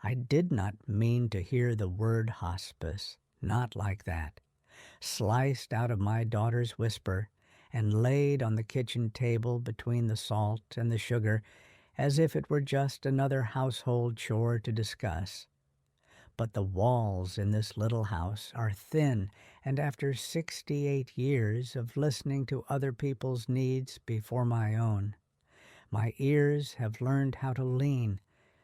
I did not mean to hear the word hospice, not like that, sliced out of my daughter's whisper and laid on the kitchen table between the salt and the sugar as if it were just another household chore to discuss. But the walls in this little house are thin, and after 68 years of listening to other people's needs before my own, my ears have learned how to lean.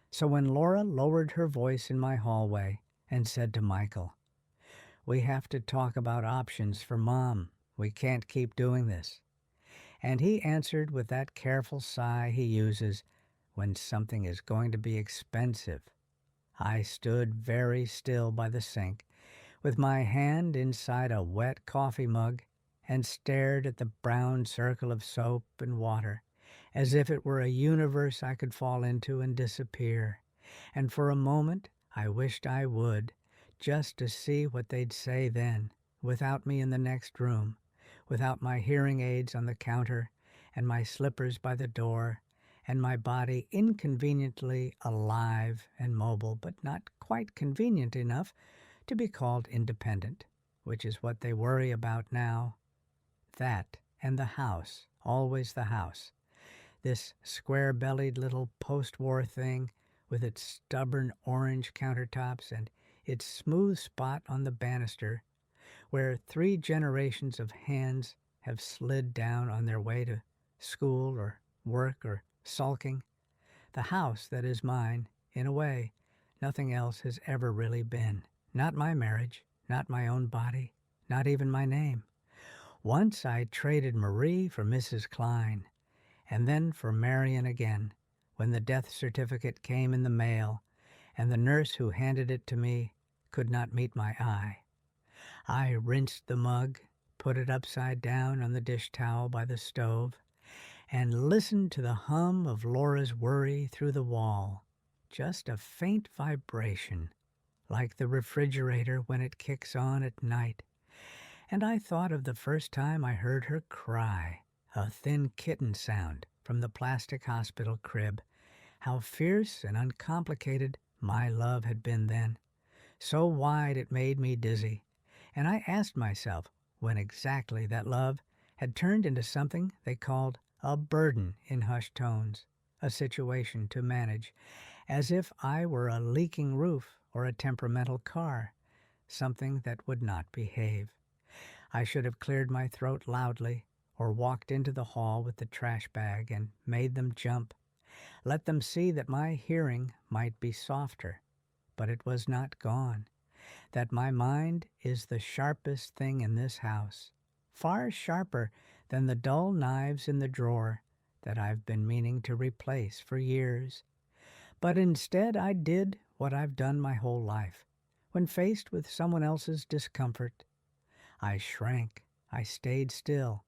So when Laura lowered her voice in my hallway and said to Michael, "We have to talk about options for Mom. We can't keep doing this." And he answered with that careful sigh he uses when something is going to be expensive, I stood very still by the sink, with my hand inside a wet coffee mug, and stared at the brown circle of soap and water, as if it were a universe I could fall into and disappear. And for a moment I wished I would, just to see what they'd say then, without me in the next room, without my hearing aids on the counter, and my slippers by the door, and my body inconveniently alive and mobile, but not quite convenient enough to be called independent, which is what they worry about now. That and the house, always the house. This square-bellied little post-war thing with its stubborn orange countertops and its smooth spot on the banister where 3 generations of hands have slid down on their way to school or work or sulking. The house that is mine, in a way, nothing else has ever really been. Not my marriage, not my own body, not even my name. Once I traded Marie for Mrs. Klein, and then for Marion again, when the death certificate came in the mail, and the nurse who handed it to me could not meet my eye. I rinsed the mug, put it upside down on the dish towel by the stove, and listened to the hum of Laura's worry through the wall, just a faint vibration, like the refrigerator when it kicks on at night. And I thought of the first time I heard her cry, a thin kitten sound from the plastic hospital crib, how fierce and uncomplicated my love had been then, so wide it made me dizzy. And I asked myself when exactly that love had turned into something they called a burden in hushed tones, a situation to manage, as if I were a leaking roof or a temperamental car, something that would not behave. I should have cleared my throat loudly or walked into the hall with the trash bag and made them jump, let them see that my hearing might be softer, but it was not gone, that my mind is the sharpest thing in this house, far sharper than the dull knives in the drawer that I've been meaning to replace for years. But instead I did what I've done my whole life. When faced with someone else's discomfort, I shrank, I stayed still.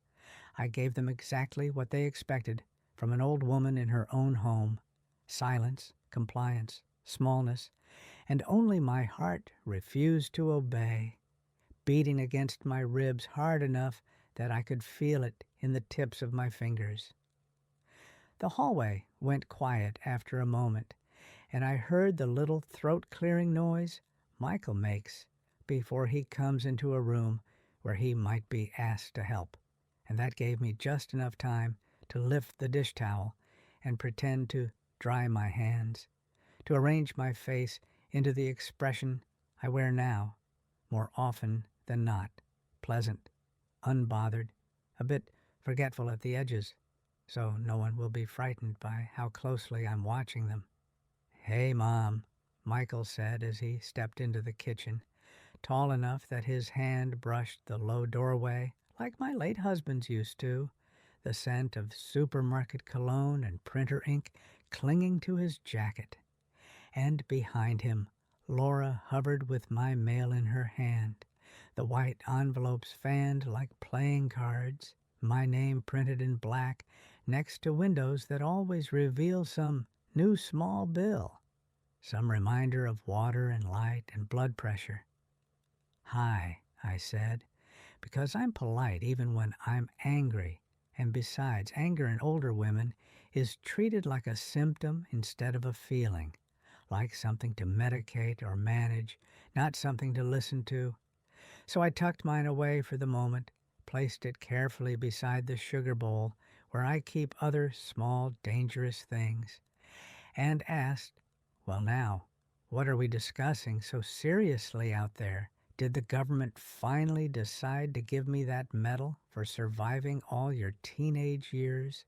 I gave them exactly what they expected from an old woman in her own home: silence, compliance, smallness, and only my heart refused to obey, beating against my ribs hard enough that I could feel it in the tips of my fingers. The hallway went quiet after a moment, and I heard the little throat-clearing noise Michael makes before he comes into a room where he might be asked to help, and that gave me just enough time to lift the dish towel and pretend to dry my hands, to arrange my face into the expression I wear now, more often than not, pleasant, unbothered, a bit forgetful at the edges, so no one will be frightened by how closely I'm watching them. "Hey, Mom," Michael said as he stepped into the kitchen, tall enough that his hand brushed the low doorway like my late husband's used to, the scent of supermarket cologne and printer ink clinging to his jacket. And behind him, Laura hovered with my mail in her hand, the white envelopes fanned like playing cards, my name printed in black next to windows that always reveal some new small bill, some reminder of water and light and blood pressure. "Hi," I said, because I'm polite even when I'm angry, and besides, anger in older women is treated like a symptom instead of a feeling, like something to medicate or manage, not something to listen to. So I tucked mine away for the moment, placed it carefully beside the sugar bowl where I keep other small, dangerous things, and asked, "Well, now, what are we discussing so seriously out there? Did the government finally decide to give me that medal for surviving all your teenage years?"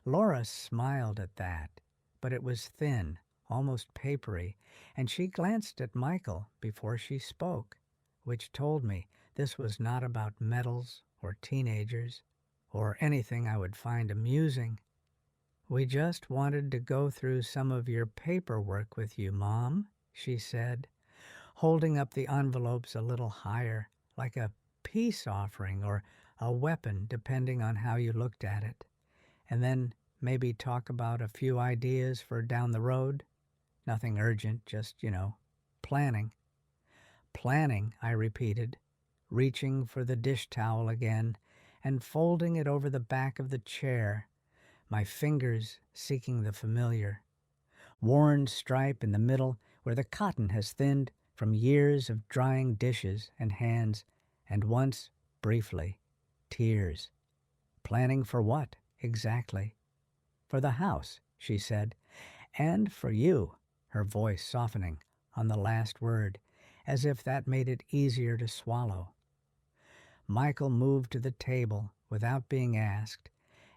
Laura smiled at that, but it was thin, almost papery, and she glanced at Michael before she spoke, which told me this was not about medals or teenagers or anything I would find amusing. "We just wanted to go through some of your paperwork with you, Mom," she said, holding up the envelopes a little higher, like a peace offering or a weapon, depending on how you looked at it. "And then maybe talk about a few ideas for down the road. Nothing urgent, just, planning." "Planning," I repeated, reaching for the dish towel again and folding it over the back of the chair, my fingers seeking the familiar. Worn stripe in the middle where the cotton has thinned from years of drying dishes and hands, and once, briefly, tears. Planning for what, exactly? "For the house," she said, "and for you," her voice softening on the last word, as if that made it easier to swallow. Michael moved to the table without being asked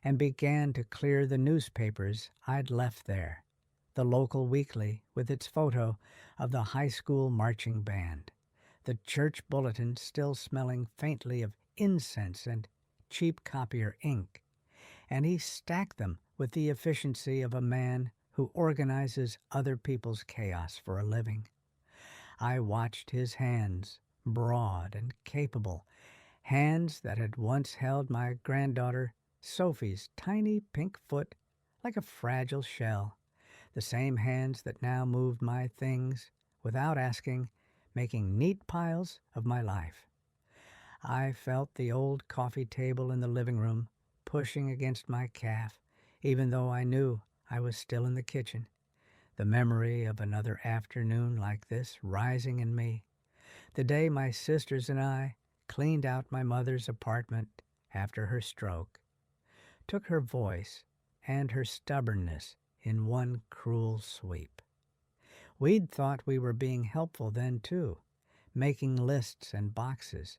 and began to clear the newspapers I'd left there, the local weekly with its photo of the high school marching band, the church bulletin still smelling faintly of incense and cheap copier ink, and he stacked them with the efficiency of a man who organizes other people's chaos for a living. I watched his hands, broad and capable, hands that had once held my granddaughter Sophie's tiny pink foot like a fragile shell, the same hands that now moved my things without asking, making neat piles of my life. I felt the old coffee table in the living room pushing against my calf, even though I knew I was still in the kitchen, the memory of another afternoon like this rising in me, the day my sisters and I cleaned out my mother's apartment after her stroke, took her voice and her stubbornness in one cruel sweep. We'd thought we were being helpful then, too, making lists and boxes,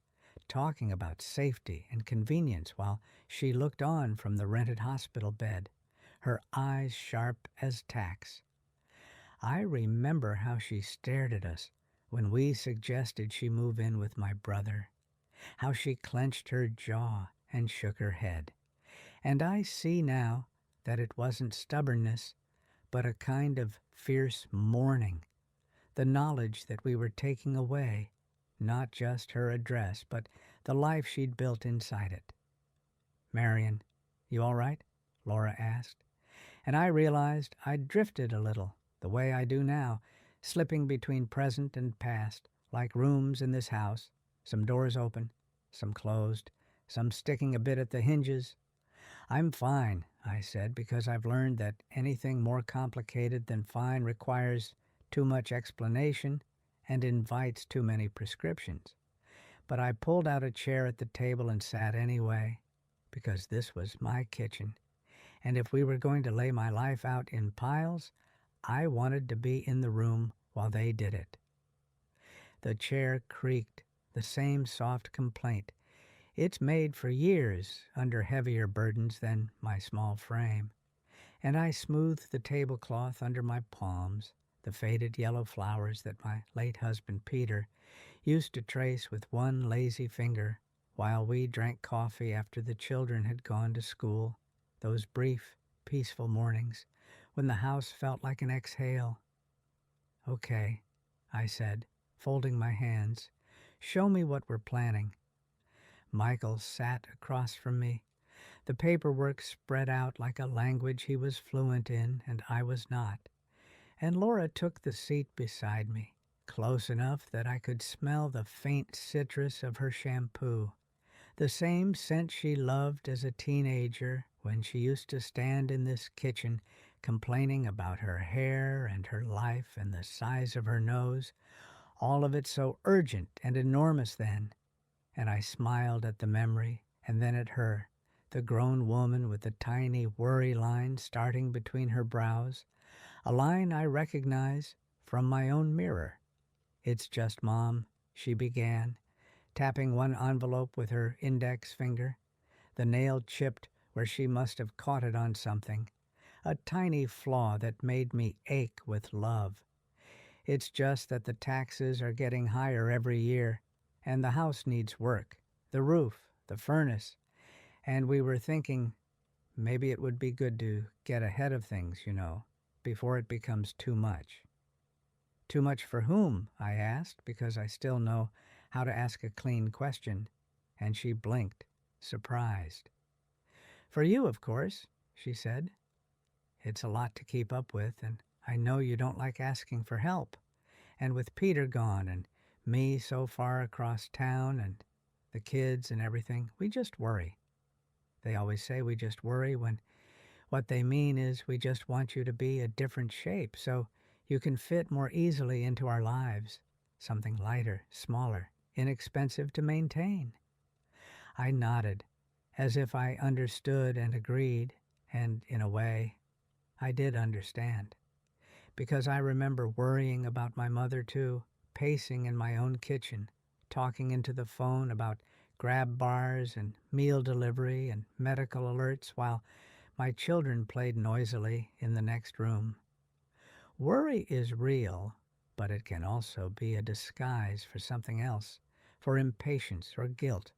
talking about safety and convenience while she looked on from the rented hospital bed, her eyes sharp as tacks. I remember how she stared at us when we suggested she move in with my brother, how she clenched her jaw and shook her head. And I see now that it wasn't stubbornness, but a kind of fierce mourning, the knowledge that we were taking away not just her address, but the life she'd built inside it. "Marion, you all right?" Laura asked, and I realized I'd drifted a little, the way I do now, slipping between present and past, like rooms in this house, some doors open, some closed, some sticking a bit at the hinges. "I'm fine," I said, because I've learned that anything more complicated than fine requires too much explanation and invites too many prescriptions. But I pulled out a chair at the table and sat anyway, because this was my kitchen, and if we were going to lay my life out in piles, I wanted to be in the room while they did it. The chair creaked, the same soft complaint. It's made for years under heavier burdens than my small frame, and I smoothed the tablecloth under my palms, the faded yellow flowers that my late husband Peter used to trace with one lazy finger while we drank coffee after the children had gone to school, those brief, peaceful mornings when the house felt like an exhale. "Okay," I said, folding my hands. "Show me what we're planning." Michael sat across from me, the paperwork spread out like a language he was fluent in and I was not, and Laura took the seat beside me, close enough that I could smell the faint citrus of her shampoo, the same scent she loved as a teenager when she used to stand in this kitchen complaining about her hair and her life and the size of her nose, all of it so urgent and enormous then. And I smiled at the memory and then at her, the grown woman with the tiny worry line starting between her brows, a line I recognize from my own mirror. "It's just, Mom," she began, tapping one envelope with her index finger, the nail chipped where she must have caught it on something, a tiny flaw that made me ache with love. "It's just that the taxes are getting higher every year, and the house needs work, the roof, the furnace, and we were thinking maybe it would be good to get ahead of things, before it becomes too much." "Too much for whom?" I asked, because I still know how to ask a clean question, and she blinked, surprised. "For you, of course," she said. "It's a lot to keep up with, and I know you don't like asking for help. And with Peter gone and me so far across town and the kids and everything, we just worry. They always say we just worry when what they mean is we just want you to be a different shape so you can fit more easily into our lives, something lighter, smaller, inexpensive to maintain." I nodded, as if I understood and agreed, and in a way, I did understand. Because I remember worrying about my mother too, pacing in my own kitchen, talking into the phone about grab bars and meal delivery and medical alerts while my children played noisily in the next room. Worry is real, but it can also be a disguise for something else, for impatience or guilt,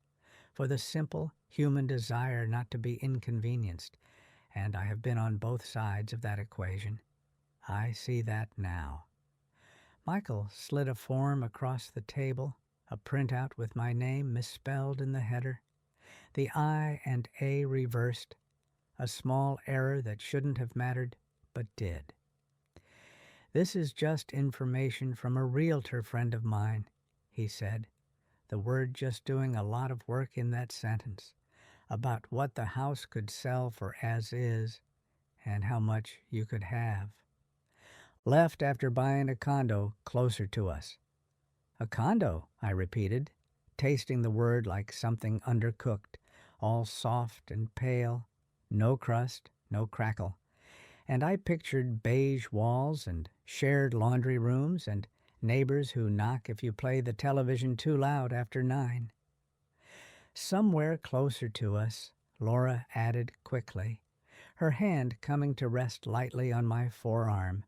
for the simple human desire not to be inconvenienced, and I have been on both sides of that equation. I see that now. Michael slid a form across the table, a printout with my name misspelled in the header, the I and A reversed, a small error that shouldn't have mattered, but did. "This is just information from a realtor friend of mine," he said, the word just doing a lot of work in that sentence, about what the house could sell for as is and how much you could have. "Left after buying a condo closer to us." "A condo," I repeated, tasting the word like something undercooked, all soft and pale, no crust, no crackle. And I pictured beige walls and shared laundry rooms and neighbors who knock if you play the television too loud after 9. "Somewhere closer to us," Laura added quickly, her hand coming to rest lightly on my forearm,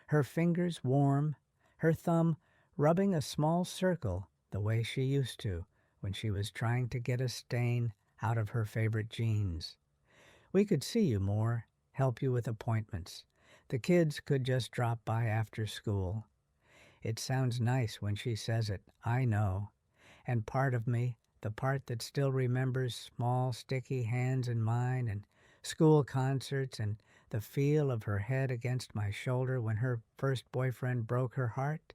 her fingers warm, her thumb rubbing a small circle the way she used to when she was trying to get a stain out of her favorite jeans. "We could see you more, help you with appointments. The kids could just drop by after school." It sounds nice when she says it, I know, and part of me, the part that still remembers small sticky hands in mine and school concerts and the feel of her head against my shoulder when her first boyfriend broke her heart,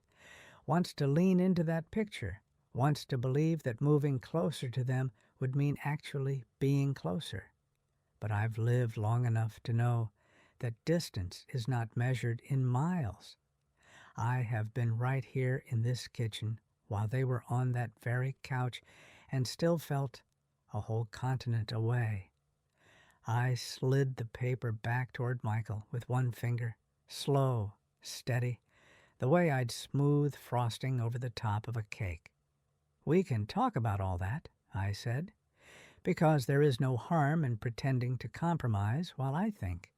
wants to lean into that picture, wants to believe that moving closer to them would mean actually being closer. But I've lived long enough to know that distance is not measured in miles. I have been right here in this kitchen while they were on that very couch and still felt a whole continent away. I slid the paper back toward Michael with one finger, slow, steady, the way I'd smooth frosting over the top of a cake. "We can talk about all that," I said, "because there is no harm in pretending to compromise while I think.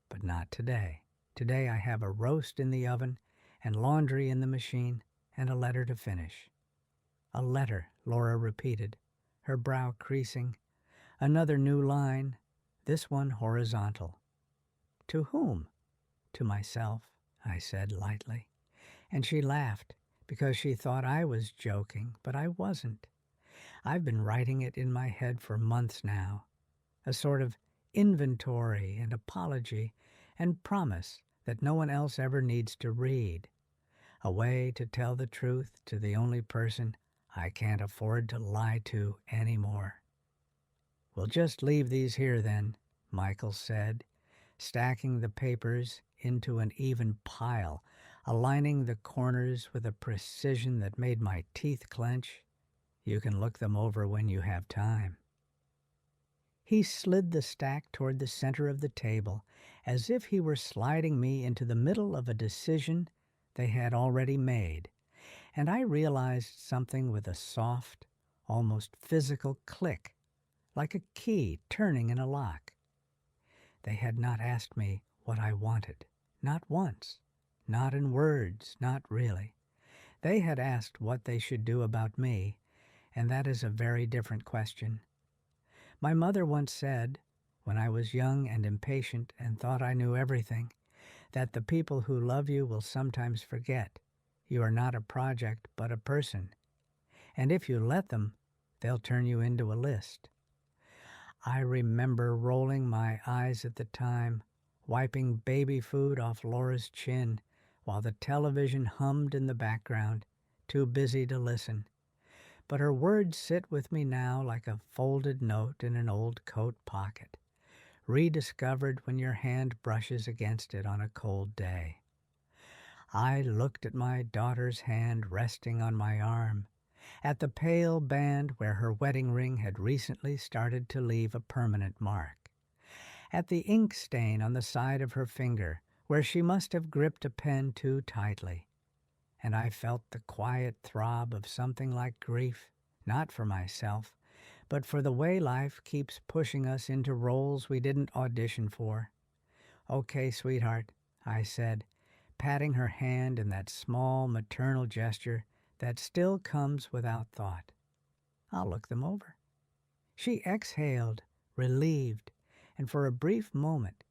But not today. Today I have a roast in the oven and laundry in the machine and a letter to finish." "A letter," Laura repeated, her brow creasing. Another new line, this one horizontal. "To whom?" "To myself," I said lightly. And she laughed because she thought I was joking, but I wasn't. I've been writing it in my head for months now, a sort of inventory and apology and promise that no one else ever needs to read, a way to tell the truth to the only person I can't afford to lie to anymore. "We'll just leave these here then," Michael said, stacking the papers into an even pile, aligning the corners with a precision that made my teeth clench. You can look them over when you have time. He slid the stack toward the center of the table, as if he were sliding me into the middle of a decision they had already made, and I realized something with a soft, almost physical click, like a key turning in a lock. They had not asked me what I wanted, not once, not in words, not really. They had asked what they should do about me, and that is a very different question. My mother once said, when I was young and impatient and thought I knew everything, that the people who love you will sometimes forget you are not a project but a person, and if you let them, they'll turn you into a list. I remember rolling my eyes at the time, wiping baby food off Laura's chin while the television hummed in the background, too busy to listen. But her words sit with me now like a folded note in an old coat pocket, rediscovered when your hand brushes against it on a cold day. I looked at my daughter's hand resting on my arm, at the pale band where her wedding ring had recently started to leave a permanent mark, at the ink stain on the side of her finger where she must have gripped a pen too tightly, and I felt the quiet throb of something like grief, not for myself, but for the way life keeps pushing us into roles we didn't audition for. "Okay, sweetheart," I said, patting her hand in that small maternal gesture that still comes without thought. "I'll look them over." She exhaled, relieved, and for a brief moment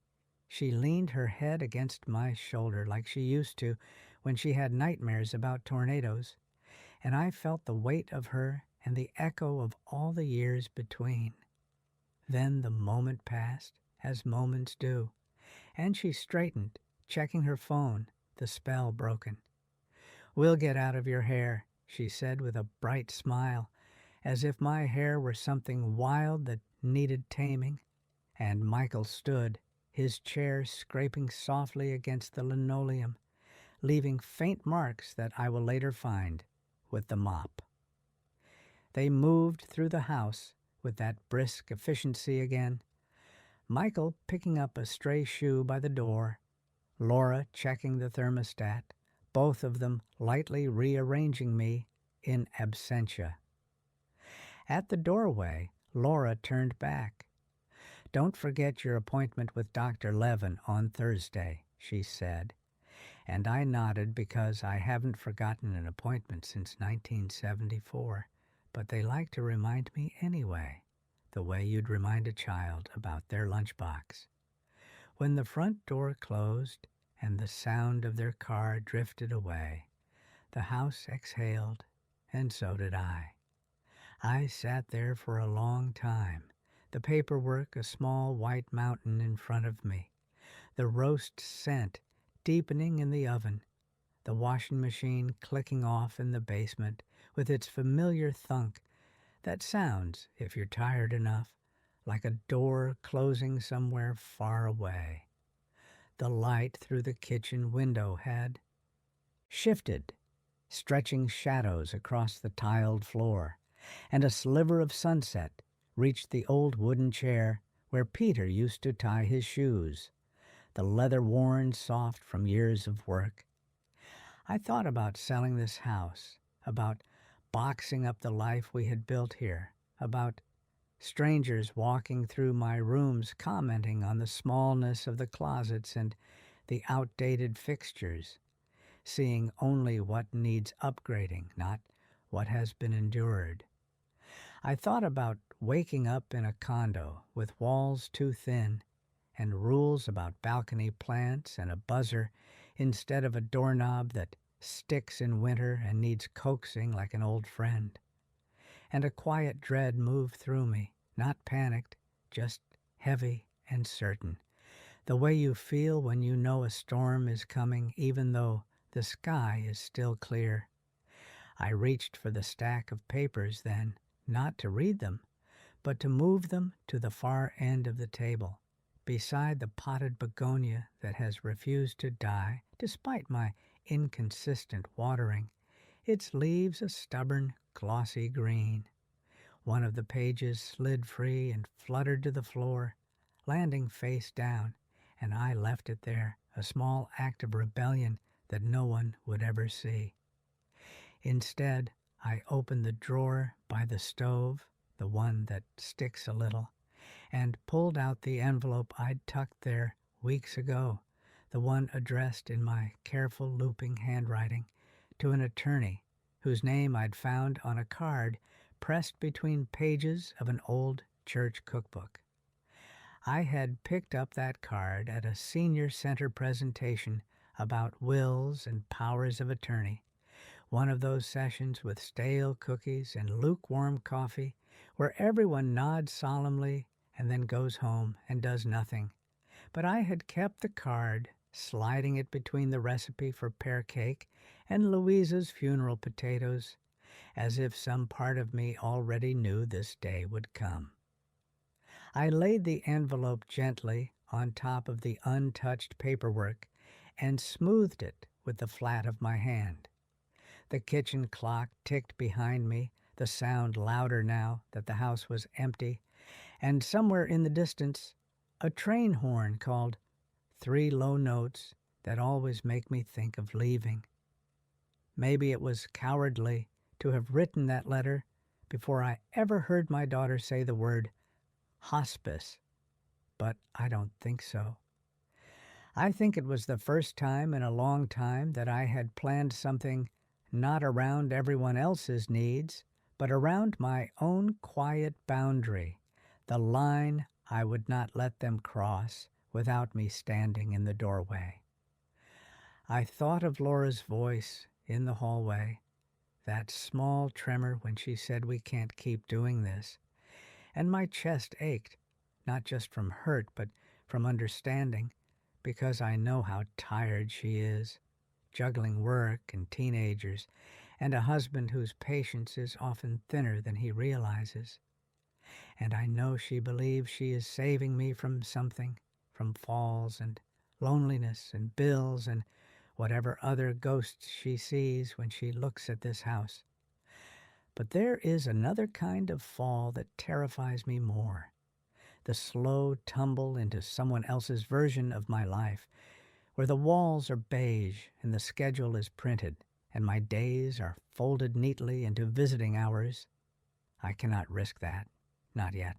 she leaned her head against my shoulder like she used to when she had nightmares about tornadoes, and I felt the weight of her and the echo of all the years between. Then the moment passed, as moments do, and she straightened, checking her phone, the spell broken. "We'll get out of your hair," she said with a bright smile, as if my hair were something wild that needed taming. And Michael stood, his chair scraping softly against the linoleum, leaving faint marks that I will later find with the mop. They moved through the house with that brisk efficiency again, Michael picking up a stray shoe by the door, Laura checking the thermostat, both of them lightly rearranging me in absentia. At the doorway, Laura turned back. "Don't forget your appointment with Dr. Levin on Thursday," she said, and I nodded because I haven't forgotten an appointment since 1974, but they like to remind me anyway, the way you'd remind a child about their lunchbox. When the front door closed and the sound of their car drifted away, the house exhaled, and so did I. I sat there for a long time, the paperwork a small white mountain in front of me, the roast scent deepening in the oven, the washing machine clicking off in the basement with its familiar thunk that sounds, if you're tired enough, like a door closing somewhere far away. The light through the kitchen window had shifted, stretching shadows across the tiled floor, and a sliver of sunset reached the old wooden chair where Peter used to tie his shoes, the leather worn soft from years of work. I thought about selling this house, about boxing up the life we had built here, about strangers walking through my rooms commenting on the smallness of the closets and the outdated fixtures, seeing only what needs upgrading, not what has been endured. I thought about waking up in a condo with walls too thin and rules about balcony plants and a buzzer instead of a doorknob that sticks in winter and needs coaxing like an old friend. And a quiet dread moved through me, not panicked, just heavy and certain, the way you feel when you know a storm is coming even though the sky is still clear. I reached for the stack of papers then, not to read them, but to move them to the far end of the table, beside the potted begonia that has refused to die despite my inconsistent watering, its leaves a stubborn, glossy green. One of the pages slid free and fluttered to the floor, landing face down, and I left it there, a small act of rebellion that no one would ever see. Instead, I opened the drawer by the stove, the one that sticks a little, and pulled out the envelope I'd tucked there weeks ago, the one addressed in my careful looping handwriting to an attorney whose name I'd found on a card pressed between pages of an old church cookbook. I had picked up that card at a senior center presentation about wills and powers of attorney, one of those sessions with stale cookies and lukewarm coffee where everyone nods solemnly and then goes home and does nothing. But I had kept the card, sliding it between the recipe for pear cake and Louisa's funeral potatoes, as if some part of me already knew this day would come. I laid the envelope gently on top of the untouched paperwork and smoothed it with the flat of my hand. The kitchen clock ticked behind me, the sound louder now that the house was empty, and somewhere in the distance a train horn called 3 low notes that always make me think of leaving. Maybe it was cowardly to have written that letter before I ever heard my daughter say the word hospice, but I don't think so. I think it was the first time in a long time that I had planned something not around everyone else's needs, but around my own quiet boundary, the line I would not let them cross without me standing in the doorway. I thought of Laura's voice in the hallway, that small tremor when she said we can't keep doing this, and my chest ached, not just from hurt, but from understanding, because I know how tired she is, juggling work and teenagers, and a husband whose patience is often thinner than he realizes. And I know she believes she is saving me from something, from falls and loneliness and bills and whatever other ghosts she sees when she looks at this house. But there is another kind of fall that terrifies me more, the slow tumble into someone else's version of my life, where the walls are beige and the schedule is printed and my days are folded neatly into visiting hours. I cannot risk that, not yet.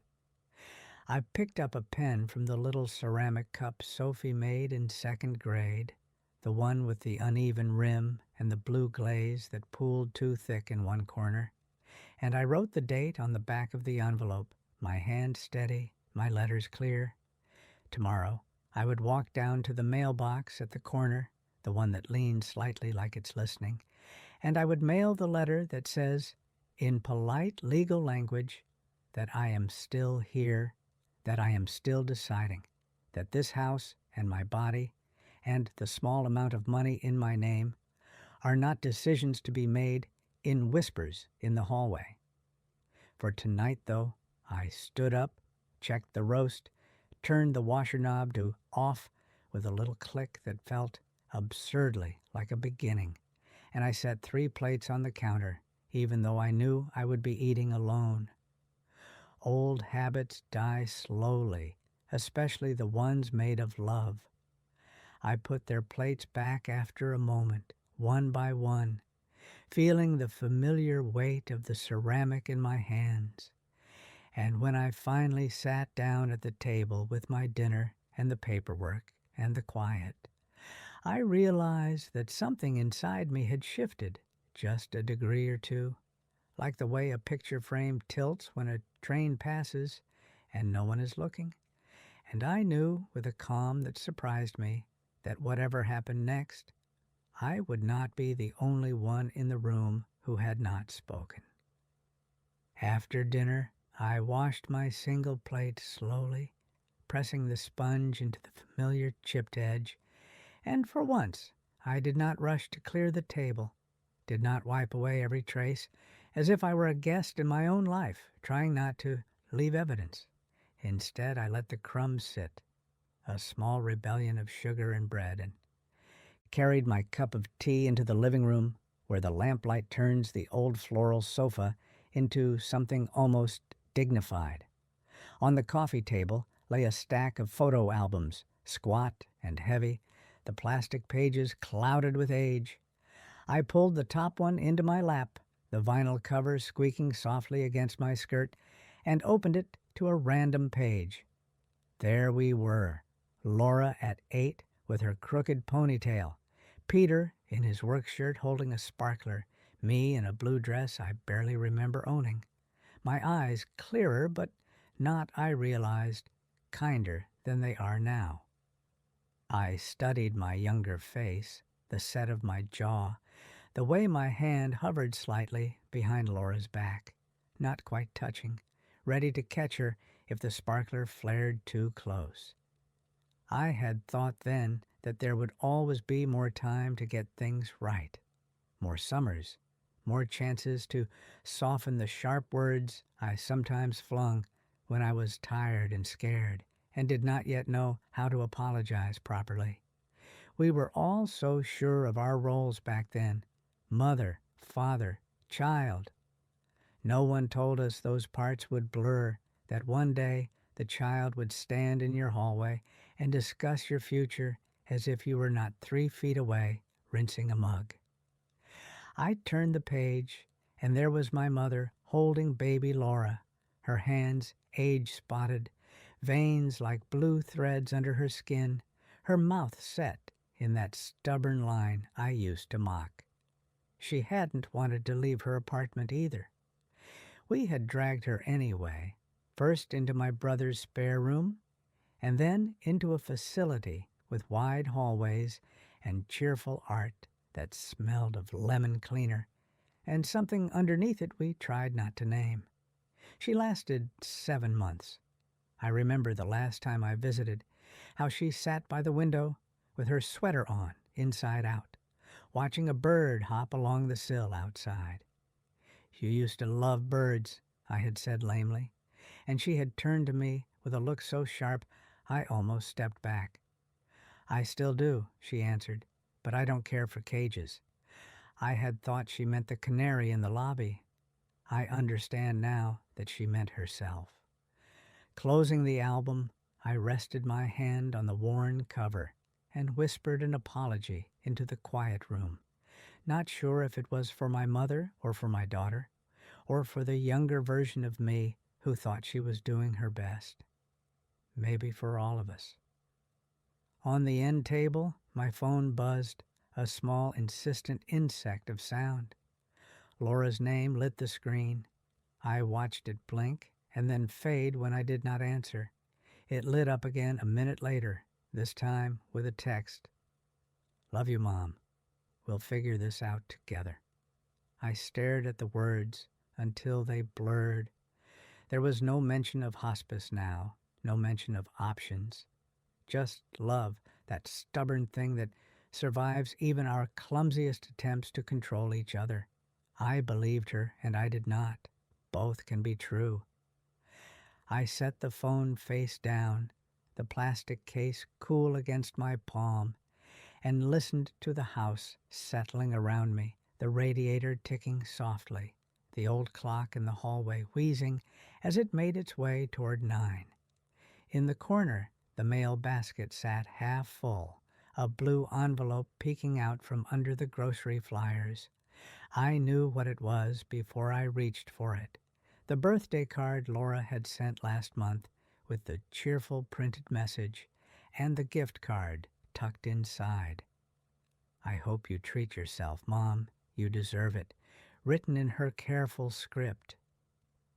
I picked up a pen from the little ceramic cup Sophie made in 2nd grade, the one with the uneven rim and the blue glaze that pooled too thick in one corner, and I wrote the date on the back of the envelope, my hand steady, my letters clear. Tomorrow, I would walk down to the mailbox at the corner, the one that leans slightly like it's listening, and I would mail the letter that says, in polite legal language, that I am still here, that I am still deciding, that this house and my body and the small amount of money in my name are not decisions to be made in whispers in the hallway. For tonight, though, I stood up, checked the roast, turned the washer knob to off with a little click that felt absurdly like a beginning, and I set 3 plates on the counter, even though I knew I would be eating alone. Old habits die slowly, especially the ones made of love. I put their plates back after a moment, one by one, feeling the familiar weight of the ceramic in my hands. And when I finally sat down at the table with my dinner and the paperwork and the quiet, I realized that something inside me had shifted just a degree or two, like the way a picture frame tilts when a train passes and no one is looking. And I knew with a calm that surprised me that whatever happened next, I would not be the only one in the room who had not spoken. After dinner, I washed my single plate slowly, pressing the sponge into the familiar chipped edge, and for once I did not rush to clear the table, did not wipe away every trace, as if I were a guest in my own life, trying not to leave evidence. Instead, I let the crumbs sit, a small rebellion of sugar and bread, and carried my cup of tea into the living room, where the lamplight turns the old floral sofa into something almost dignified. On the coffee table lay a stack of photo albums, squat and heavy, the plastic pages clouded with age. I pulled the top one into my lap, the vinyl cover squeaking softly against my skirt, and opened it to a random page. There we were, Laura at 8 with her crooked ponytail, Peter in his work shirt holding a sparkler, me in a blue dress I barely remember owning. My eyes clearer, but not, I realized, kinder than they are now. I studied my younger face, the set of my jaw, the way my hand hovered slightly behind Laura's back, not quite touching, ready to catch her if the sparkler flared too close. I had thought then that there would always be more time to get things right, more summers, more chances to soften the sharp words I sometimes flung when I was tired and scared and did not yet know how to apologize properly. We were all so sure of our roles back then, mother, father, child. No one told us those parts would blur, that one day the child would stand in your hallway and discuss your future as if you were not 3 feet away, rinsing a mug. I turned the page, and there was my mother holding baby Laura, her hands age-spotted, veins like blue threads under her skin, her mouth set in that stubborn line I used to mock. She hadn't wanted to leave her apartment either. We had dragged her anyway, first into my brother's spare room, and then into a facility with wide hallways and cheerful art that smelled of lemon cleaner, and something underneath it we tried not to name. She lasted 7 months. I remember the last time I visited, how she sat by the window with her sweater on, inside out, watching a bird hop along the sill outside. "You used to love birds," I had said lamely, and she had turned to me with a look so sharp I almost stepped back. "I still do," she answered, "but I don't care for cages." I had thought she meant the canary in the lobby. I understand now that she meant herself. Closing the album, I rested my hand on the worn cover and whispered an apology into the quiet room, not sure if it was for my mother or for my daughter, or for the younger version of me who thought she was doing her best. Maybe for all of us. On the end table, my phone buzzed, a small, insistent insect of sound. Laura's name lit the screen. I watched it blink and then fade when I did not answer. It lit up again a minute later, this time with a text. "Love you, Mom. We'll figure this out together." I stared at the words until they blurred. There was no mention of hospice now, no mention of options. Just love, that stubborn thing that survives even our clumsiest attempts to control each other. I believed her, and I did not. Both can be true. I set the phone face down, the plastic case cool against my palm, and listened to the house settling around me, the radiator ticking softly, the old clock in the hallway wheezing as it made its way toward 9. In the corner, the mail basket sat half full, a blue envelope peeking out from under the grocery flyers. I knew what it was before I reached for it. The birthday card Laura had sent last month with the cheerful printed message and the gift card tucked inside. "I hope you treat yourself, Mom. You deserve it," written in her careful script.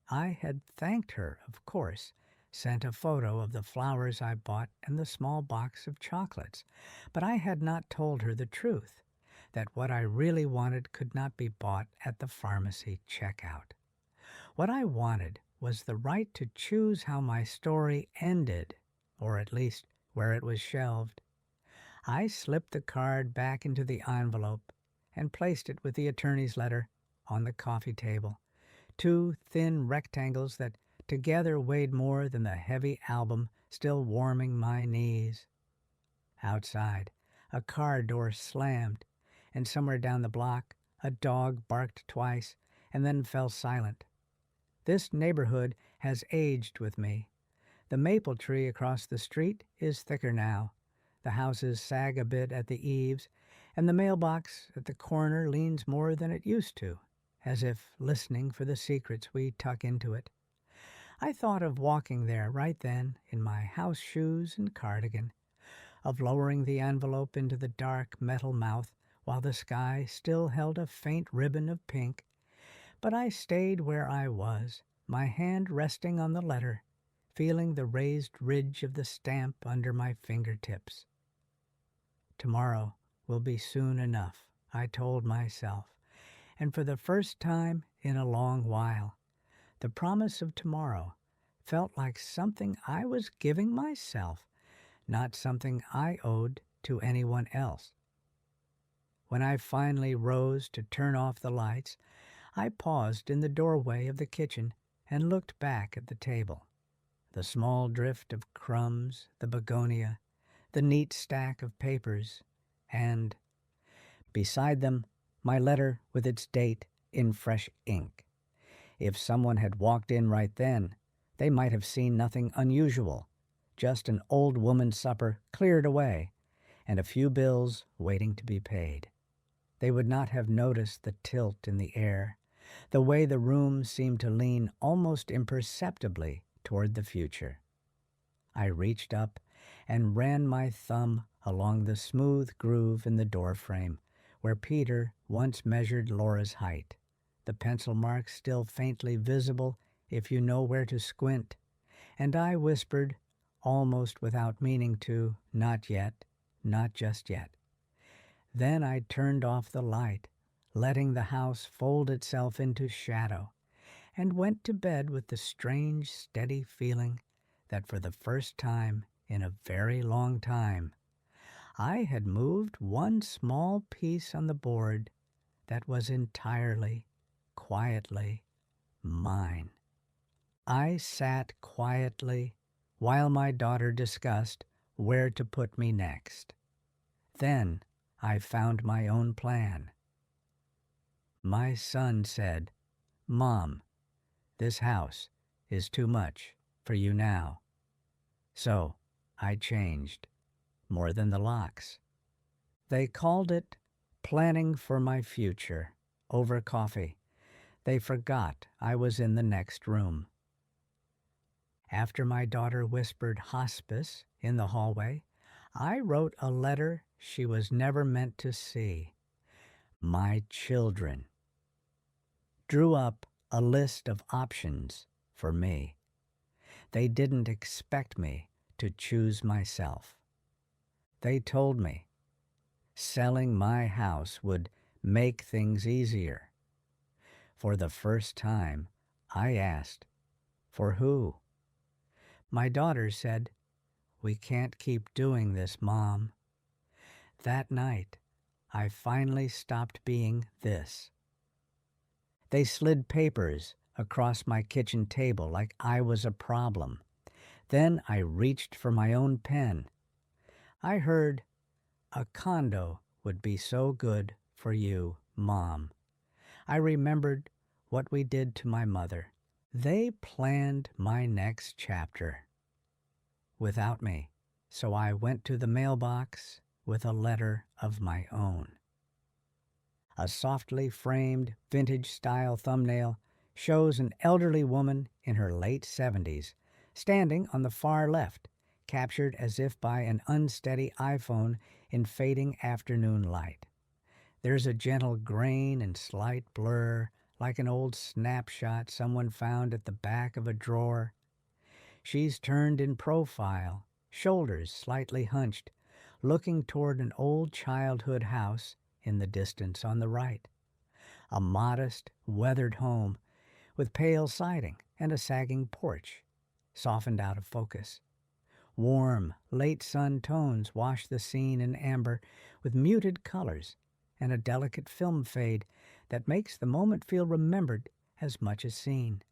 I had thanked her, of course, sent a photo of the flowers I bought and the small box of chocolates, but I had not told her the truth, that what I really wanted could not be bought at the pharmacy checkout. What I wanted was the right to choose how my story ended, or at least where it was shelved. I slipped the card back into the envelope and placed it with the attorney's letter on the coffee table, 2 thin rectangles that together weighed more than the heavy album still warming my knees. Outside, a car door slammed, and somewhere down the block, a dog barked twice and then fell silent. This neighborhood has aged with me. The maple tree across the street is thicker now. The houses sag a bit at the eaves, and the mailbox at the corner leans more than it used to, as if listening for the secrets we tuck into it. I thought of walking there right then in my house shoes and cardigan, of lowering the envelope into the dark metal mouth while the sky still held a faint ribbon of pink, but I stayed where I was, my hand resting on the letter, feeling the raised ridge of the stamp under my fingertips. Tomorrow will be soon enough, I told myself, and for the first time in a long while, the promise of tomorrow felt like something I was giving myself, not something I owed to anyone else. When I finally rose to turn off the lights, I paused in the doorway of the kitchen and looked back at the table. The small drift of crumbs, the begonia, the neat stack of papers, and, beside them, my letter with its date in fresh ink. If someone had walked in right then, they might have seen nothing unusual, just an old woman's supper cleared away, and a few bills waiting to be paid. They would not have noticed the tilt in the air, the way the room seemed to lean almost imperceptibly toward the future. I reached up and ran my thumb along the smooth groove in the doorframe where Peter once measured Laura's height, the pencil marks still faintly visible if you know where to squint, and I whispered, almost without meaning to, "Not yet, not just yet." Then I turned off the light, letting the house fold itself into shadow, and went to bed with the strange, steady feeling that for the first time in a very long time, I had moved one small piece on the board that was entirely, quietly mine. I sat quietly while my daughter discussed where to put me next. Then I found my own plan. My son said, "Mom, this house is too much for you now." So I changed, more than the locks. They called it planning for my future over coffee. They forgot I was in the next room. After my daughter whispered hospice in the hallway, I wrote a letter she was never meant to see. My children. Drew up a list of options for me. They didn't expect me to choose myself. They told me selling my house would make things easier. For the first time, I asked, "For who?" My daughter said, "We can't keep doing this, Mom." That night, I finally stopped being this. They slid papers across my kitchen table like I was a problem. Then I reached for my own pen. I heard, "A condo would be so good for you, Mom." I remembered what we did to my mother. They planned my next chapter without me, so I went to the mailbox with a letter of my own. A softly framed, vintage-style thumbnail shows an elderly woman in her late 70s, standing on the far left, captured as if by an unsteady iPhone in fading afternoon light. There's a gentle grain and slight blur, like an old snapshot someone found at the back of a drawer. She's turned in profile, shoulders slightly hunched, looking toward an old childhood house in the distance on the right. A modest, weathered home with pale siding and a sagging porch, softened out of focus. Warm, late sun tones wash the scene in amber with muted colors and a delicate film fade that makes the moment feel remembered as much as seen.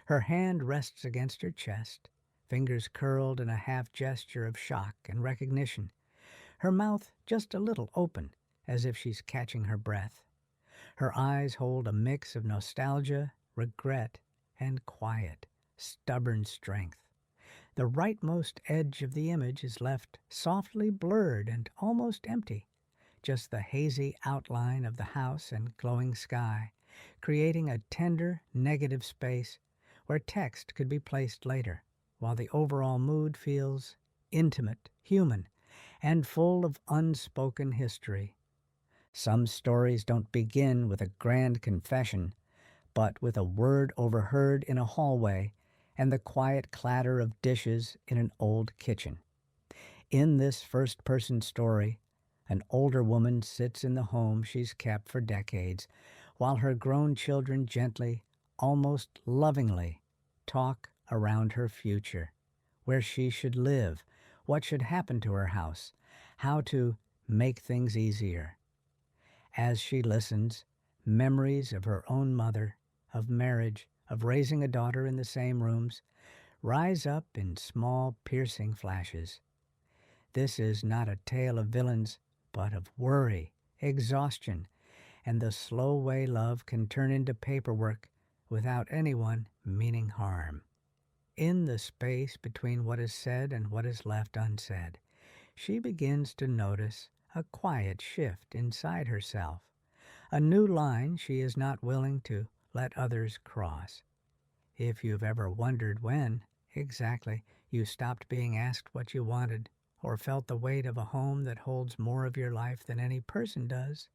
Her hand rests against her chest, fingers curled in a half gesture of shock and recognition, her mouth just a little open, as if she's catching her breath. Her eyes hold a mix of nostalgia, regret, and quiet, stubborn strength. The rightmost edge of the image is left softly blurred and almost empty, just the hazy outline of the house and glowing sky, creating a tender, negative space where text could be placed later, while the overall mood feels intimate, human, and full of unspoken history. Some stories don't begin with a grand confession, but with a word overheard in a hallway and the quiet clatter of dishes in an old kitchen. In this first-person story, an older woman sits in the home she's kept for decades, while her grown children gently, almost lovingly, talk around her future, where she should live, what should happen to her house, how to make things easier. As she listens, memories of her own mother, of marriage, of raising a daughter in the same rooms, rise up in small, piercing flashes. This is not a tale of villains, but of worry, exhaustion, and the slow way love can turn into paperwork without anyone meaning harm. In the space between what is said and what is left unsaid, she begins to notice a quiet shift inside herself, a new line she is not willing to let others cross. If you've ever wondered when, exactly, you stopped being asked what you wanted, or felt the weight of a home that holds more of your life than any person does,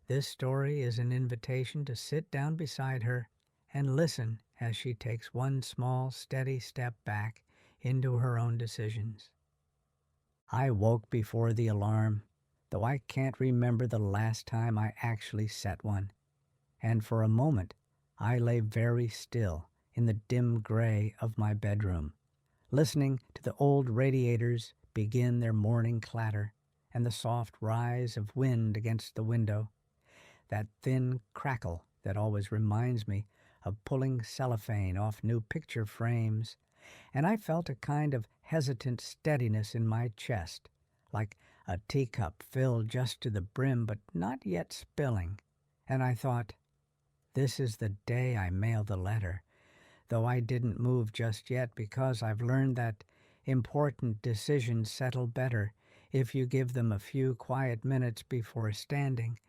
this story is an invitation to sit down beside her and listen as she takes one small, steady step back into her own decisions. I woke before the alarm, though I can't remember the last time I actually set one, and for a moment I lay very still in the dim gray of my bedroom, listening to the old radiators begin their morning clatter and the soft rise of wind against the window, that thin crackle that always reminds me of pulling cellophane off new picture frames, and I felt a kind of hesitant steadiness in my chest, like a teacup filled just to the brim but not yet spilling, and I thought, this is the day I mail the letter, though I didn't move just yet because I've learned that important decisions settle better if you give them a few quiet minutes before standing.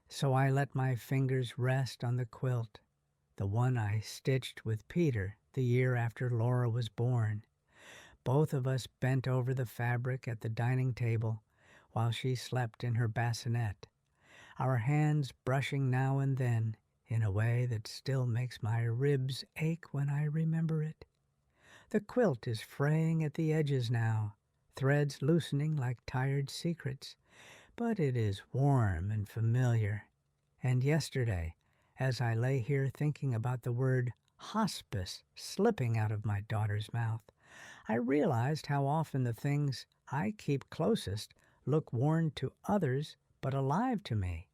So I let my fingers rest on the quilt, the one I stitched with Peter the year after Laura was born. Both of us bent over the fabric at the dining table while she slept in her bassinet, our hands brushing now and then in a way that still makes my ribs ache when I remember it. The quilt is fraying at the edges now, threads loosening like tired secrets, but it is warm and familiar. And yesterday, as I lay here thinking about the word hospice slipping out of my daughter's mouth, I realized how often the things I keep closest look worn to others but alive to me.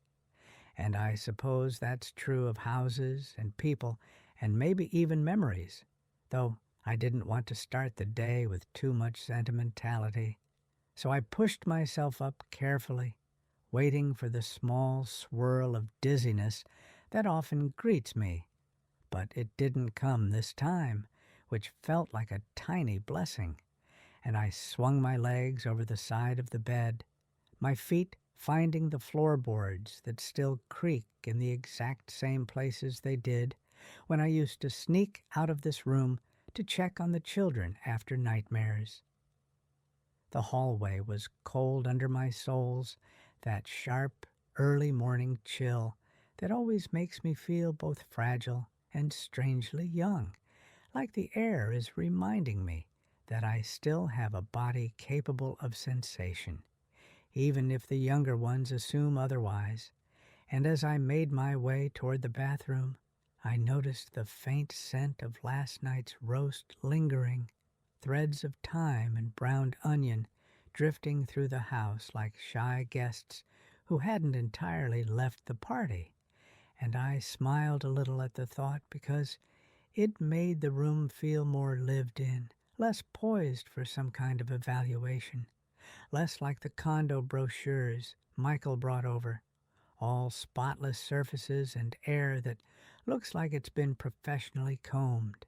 And I suppose that's true of houses and people and maybe even memories, though I didn't want to start the day with too much sentimentality. So I pushed myself up carefully, waiting for the small swirl of dizziness that often greets me. But it didn't come this time, which felt like a tiny blessing, and I swung my legs over the side of the bed, my feet finding the floorboards that still creak in the exact same places they did when I used to sneak out of this room to check on the children after nightmares. The hallway was cold under my soles, that sharp, early morning chill that always makes me feel both fragile and strangely young, like the air is reminding me that I still have a body capable of sensation, even if the younger ones assume otherwise. And as I made my way toward the bathroom, I noticed the faint scent of last night's roast lingering, threads of thyme and browned onion drifting through the house like shy guests who hadn't entirely left the party, and I smiled a little at the thought because it made the room feel more lived in, less poised for some kind of evaluation, less like the condo brochures Michael brought over, all spotless surfaces and air that looks like it's been professionally combed.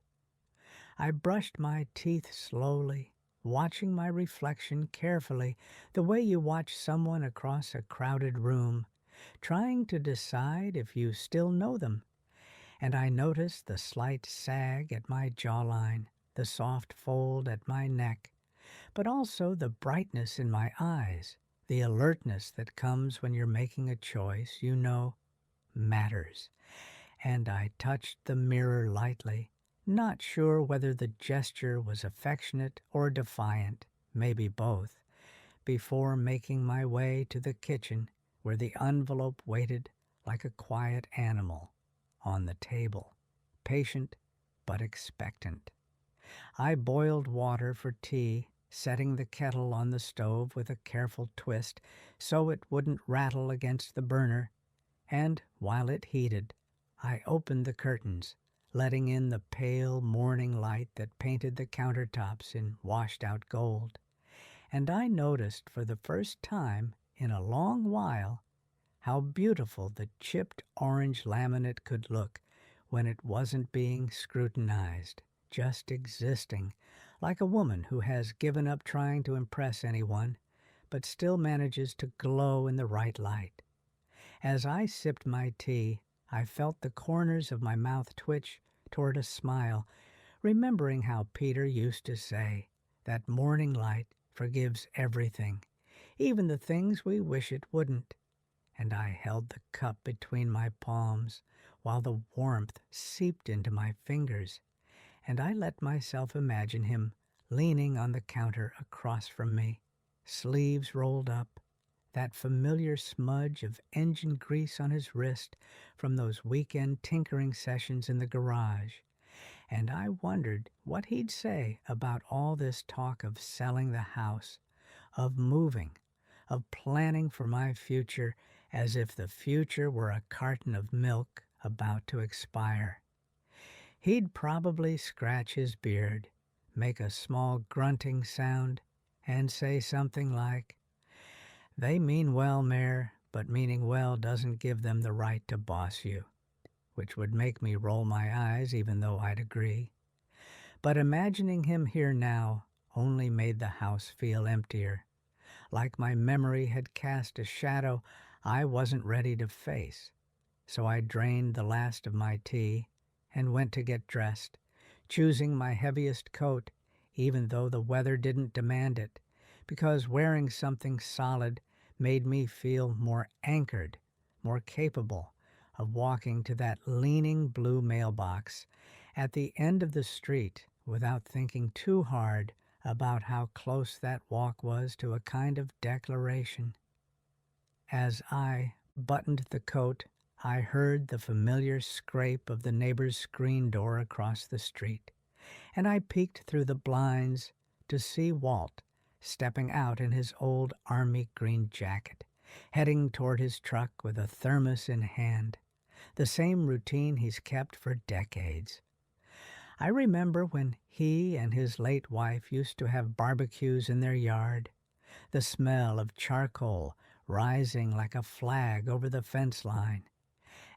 I brushed my teeth slowly, watching my reflection carefully, the way you watch someone across a crowded room, trying to decide if you still know them. And I noticed the slight sag at my jawline, the soft fold at my neck, but also the brightness in my eyes, the alertness that comes when you're making a choice you know matters. And I touched the mirror lightly, not sure whether the gesture was affectionate or defiant, maybe both, before making my way to the kitchen where the envelope waited like a quiet animal on the table, patient but expectant. I boiled water for tea, setting the kettle on the stove with a careful twist so it wouldn't rattle against the burner, and while it heated, I opened the curtains, letting in the pale morning light that painted the countertops in washed-out gold. And I noticed for the first time in a long while how beautiful the chipped orange laminate could look when it wasn't being scrutinized, just existing, like a woman who has given up trying to impress anyone, but still manages to glow in the right light. As I sipped my tea, I felt the corners of my mouth twitch toward a smile, remembering how Peter used to say that morning light forgives everything, even the things we wish it wouldn't. And I held the cup between my palms while the warmth seeped into my fingers, and I let myself imagine him leaning on the counter across from me, sleeves rolled up, that familiar smudge of engine grease on his wrist from those weekend tinkering sessions in the garage. And I wondered what he'd say about all this talk of selling the house, of moving, of planning for my future as if the future were a carton of milk about to expire. He'd probably scratch his beard, make a small grunting sound, and say something like, "They mean well, Mayor, but meaning well doesn't give them the right to boss you," which would make me roll my eyes even though I'd agree. But imagining him here now only made the house feel emptier, like my memory had cast a shadow I wasn't ready to face. So I drained the last of my tea and went to get dressed, choosing my heaviest coat even though the weather didn't demand it, because wearing something solid made me feel more anchored, more capable of walking to that leaning blue mailbox at the end of the street without thinking too hard about how close that walk was to a kind of declaration. As I buttoned the coat, I heard the familiar scrape of the neighbor's screen door across the street, and I peeked through the blinds to see Walt stepping out in his old army green jacket, heading toward his truck with a thermos in hand, the same routine he's kept for decades. I remember when he and his late wife used to have barbecues in their yard, the smell of charcoal rising like a flag over the fence line.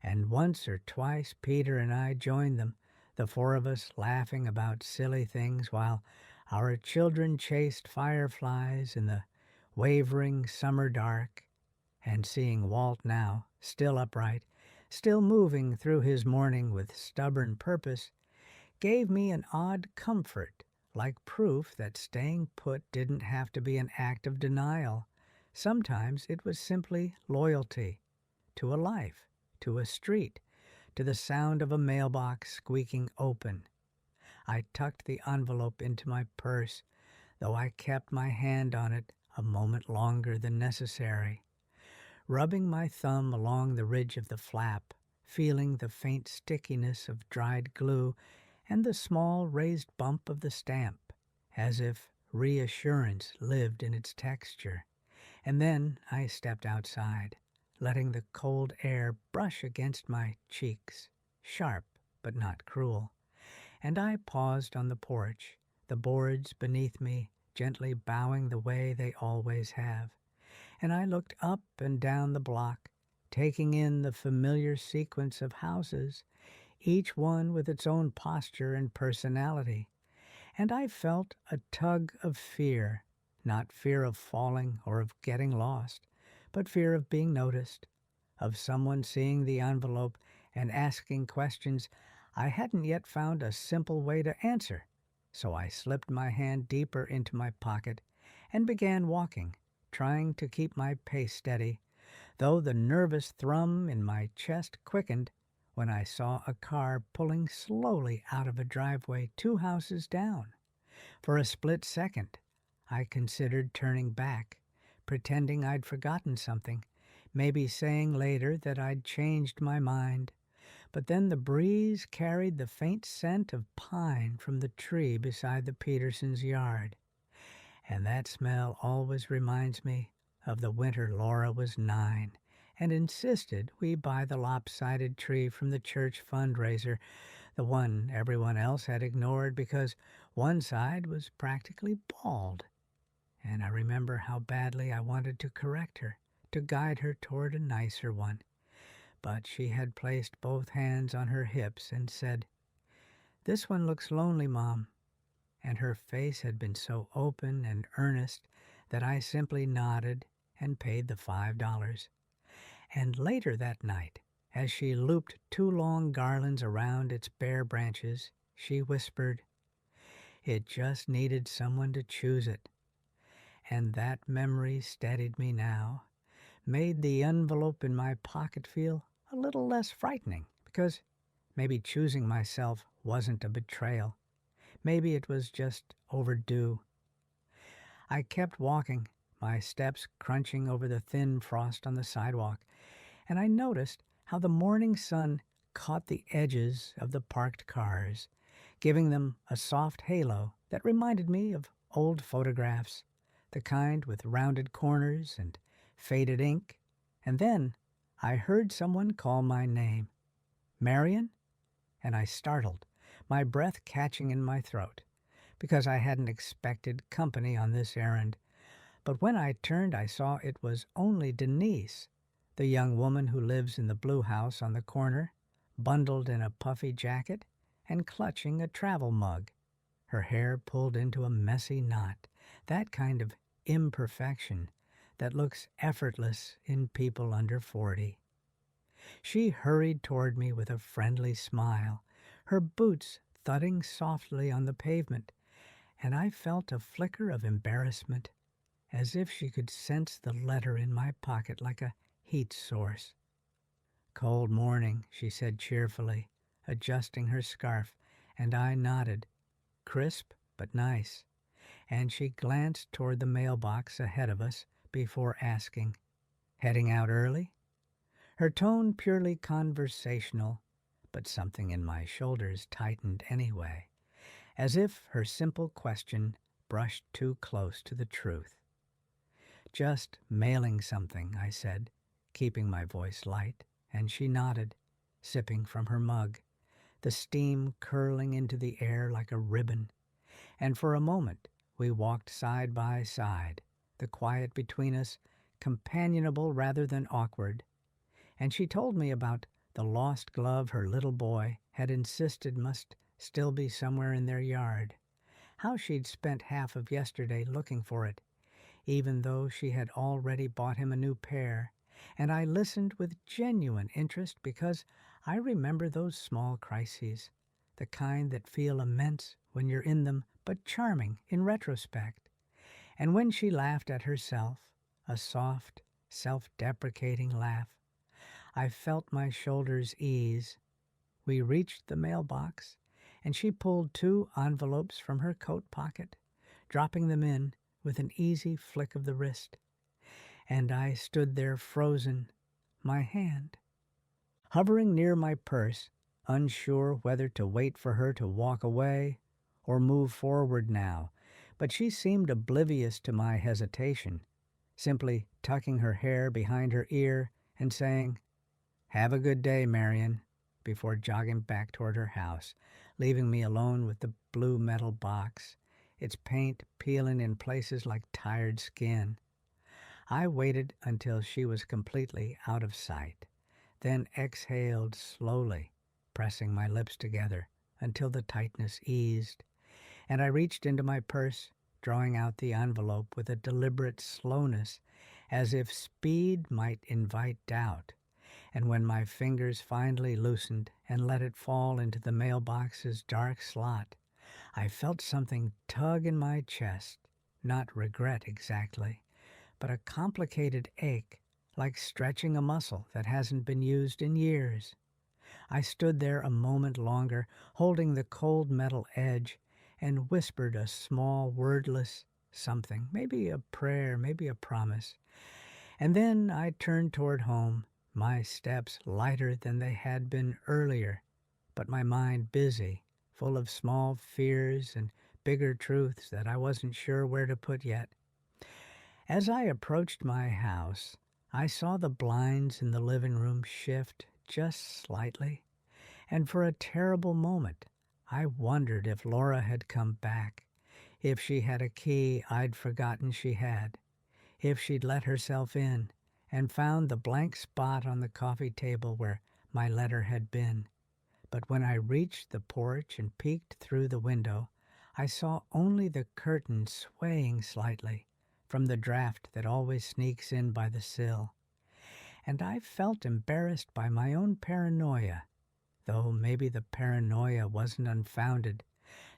And once or twice Peter and I joined them, the four of us laughing about silly things while our children chased fireflies in the wavering summer dark. And seeing Walt now, still upright, still moving through his morning with stubborn purpose, gave me an odd comfort, like proof that staying put didn't have to be an act of denial. Sometimes it was simply loyalty to a life, to a street, to the sound of a mailbox squeaking open. I tucked the envelope into my purse, though I kept my hand on it a moment longer than necessary, rubbing my thumb along the ridge of the flap, feeling the faint stickiness of dried glue and the small raised bump of the stamp, as if reassurance lived in its texture. And then I stepped outside, letting the cold air brush against my cheeks, sharp but not cruel. And I paused on the porch, the boards beneath me gently bowing the way they always have, and I looked up and down the block, taking in the familiar sequence of houses, each one with its own posture and personality, and I felt a tug of fear, not fear of falling or of getting lost, but fear of being noticed, of someone seeing the envelope and asking questions I hadn't yet found a simple way to answer. So I slipped my hand deeper into my pocket and began walking, trying to keep my pace steady, though the nervous thrum in my chest quickened when I saw a car pulling slowly out of a driveway 2 houses down. For a split second, I considered turning back, pretending I'd forgotten something, maybe saying later that I'd changed my mind. But then the breeze carried the faint scent of pine from the tree beside the Petersons' yard, and that smell always reminds me of the winter Laura was 9 and insisted we buy the lopsided tree from the church fundraiser, the one everyone else had ignored because one side was practically bald. And I remember how badly I wanted to correct her, to guide her toward a nicer one. But she had placed both hands on her hips and said, "This one looks lonely, Mom." And her face had been so open and earnest that I simply nodded and paid the $5. And later that night, as she looped 2 long garlands around its bare branches, she whispered, "It just needed someone to choose it." And that memory steadied me now, made the envelope in my pocket feel a little less frightening, because maybe choosing myself wasn't a betrayal. Maybe it was just overdue. I kept walking, my steps crunching over the thin frost on the sidewalk, and I noticed how the morning sun caught the edges of the parked cars, giving them a soft halo that reminded me of old photographs, the kind with rounded corners and faded ink. And then I heard someone call my name, "Marion?" And I startled, my breath catching in my throat, because I hadn't expected company on this errand. But when I turned, I saw it was only Denise, the young woman who lives in the blue house on the corner, bundled in a puffy jacket and clutching a travel mug, her hair pulled into a messy knot, that kind of imperfection that looks effortless in people under 40. She hurried toward me with a friendly smile, her boots thudding softly on the pavement, and I felt a flicker of embarrassment, as if she could sense the letter in my pocket like a heat source. "Cold morning," she said cheerfully, adjusting her scarf, and I nodded. "Crisp, but nice." And she glanced toward the mailbox ahead of us before asking, "Heading out early?" Her tone purely conversational, but something in my shoulders tightened anyway, as if her simple question brushed too close to the truth. "Just mailing something," I said, keeping my voice light, and she nodded, sipping from her mug, the steam curling into the air like a ribbon. And for a moment we walked side by side, the quiet between us companionable rather than awkward. And she told me about the lost glove her little boy had insisted must still be somewhere in their yard, how she'd spent half of yesterday looking for it, even though she had already bought him a new pair, and I listened with genuine interest because I remember those small crises, the kind that feel immense when you're in them, but charming in retrospect. And when she laughed at herself, a soft, self-deprecating laugh, I felt my shoulders ease. We reached the mailbox, and she pulled 2 envelopes from her coat pocket, dropping them in with an easy flick of the wrist. And I stood there frozen, my hand hovering near my purse, unsure whether to wait for her to walk away or move forward now. But she seemed oblivious to my hesitation, simply tucking her hair behind her ear and saying, "Have a good day, Marion," before jogging back toward her house, leaving me alone with the blue metal box its paint peeling in places like tired skin. I waited until she was completely out of sight, then exhaled slowly, pressing my lips together until the tightness eased, and I reached into my purse, drawing out the envelope with a deliberate slowness, as if speed might invite doubt. And when my fingers finally loosened and let it fall into the mailbox's dark slot, I felt something tug in my chest, not regret exactly, but a complicated ache, like stretching a muscle that hasn't been used in years. I stood there a moment longer, holding the cold metal edge, and whispered a small, wordless something, maybe a prayer, maybe a promise. And then I turned toward home, my steps lighter than they had been earlier, but my mind busy, full of small fears and bigger truths that I wasn't sure where to put yet. As I approached my house, I saw the blinds in the living room shift just slightly, and for a terrible moment I wondered if Laura had come back, if she had a key I'd forgotten she had, if she'd let herself in and found the blank spot on the coffee table where my letter had been. But when I reached the porch and peeked through the window, I saw only the curtain swaying slightly from the draft that always sneaks in by the sill. And I felt embarrassed by my own paranoia, though maybe the paranoia wasn't unfounded,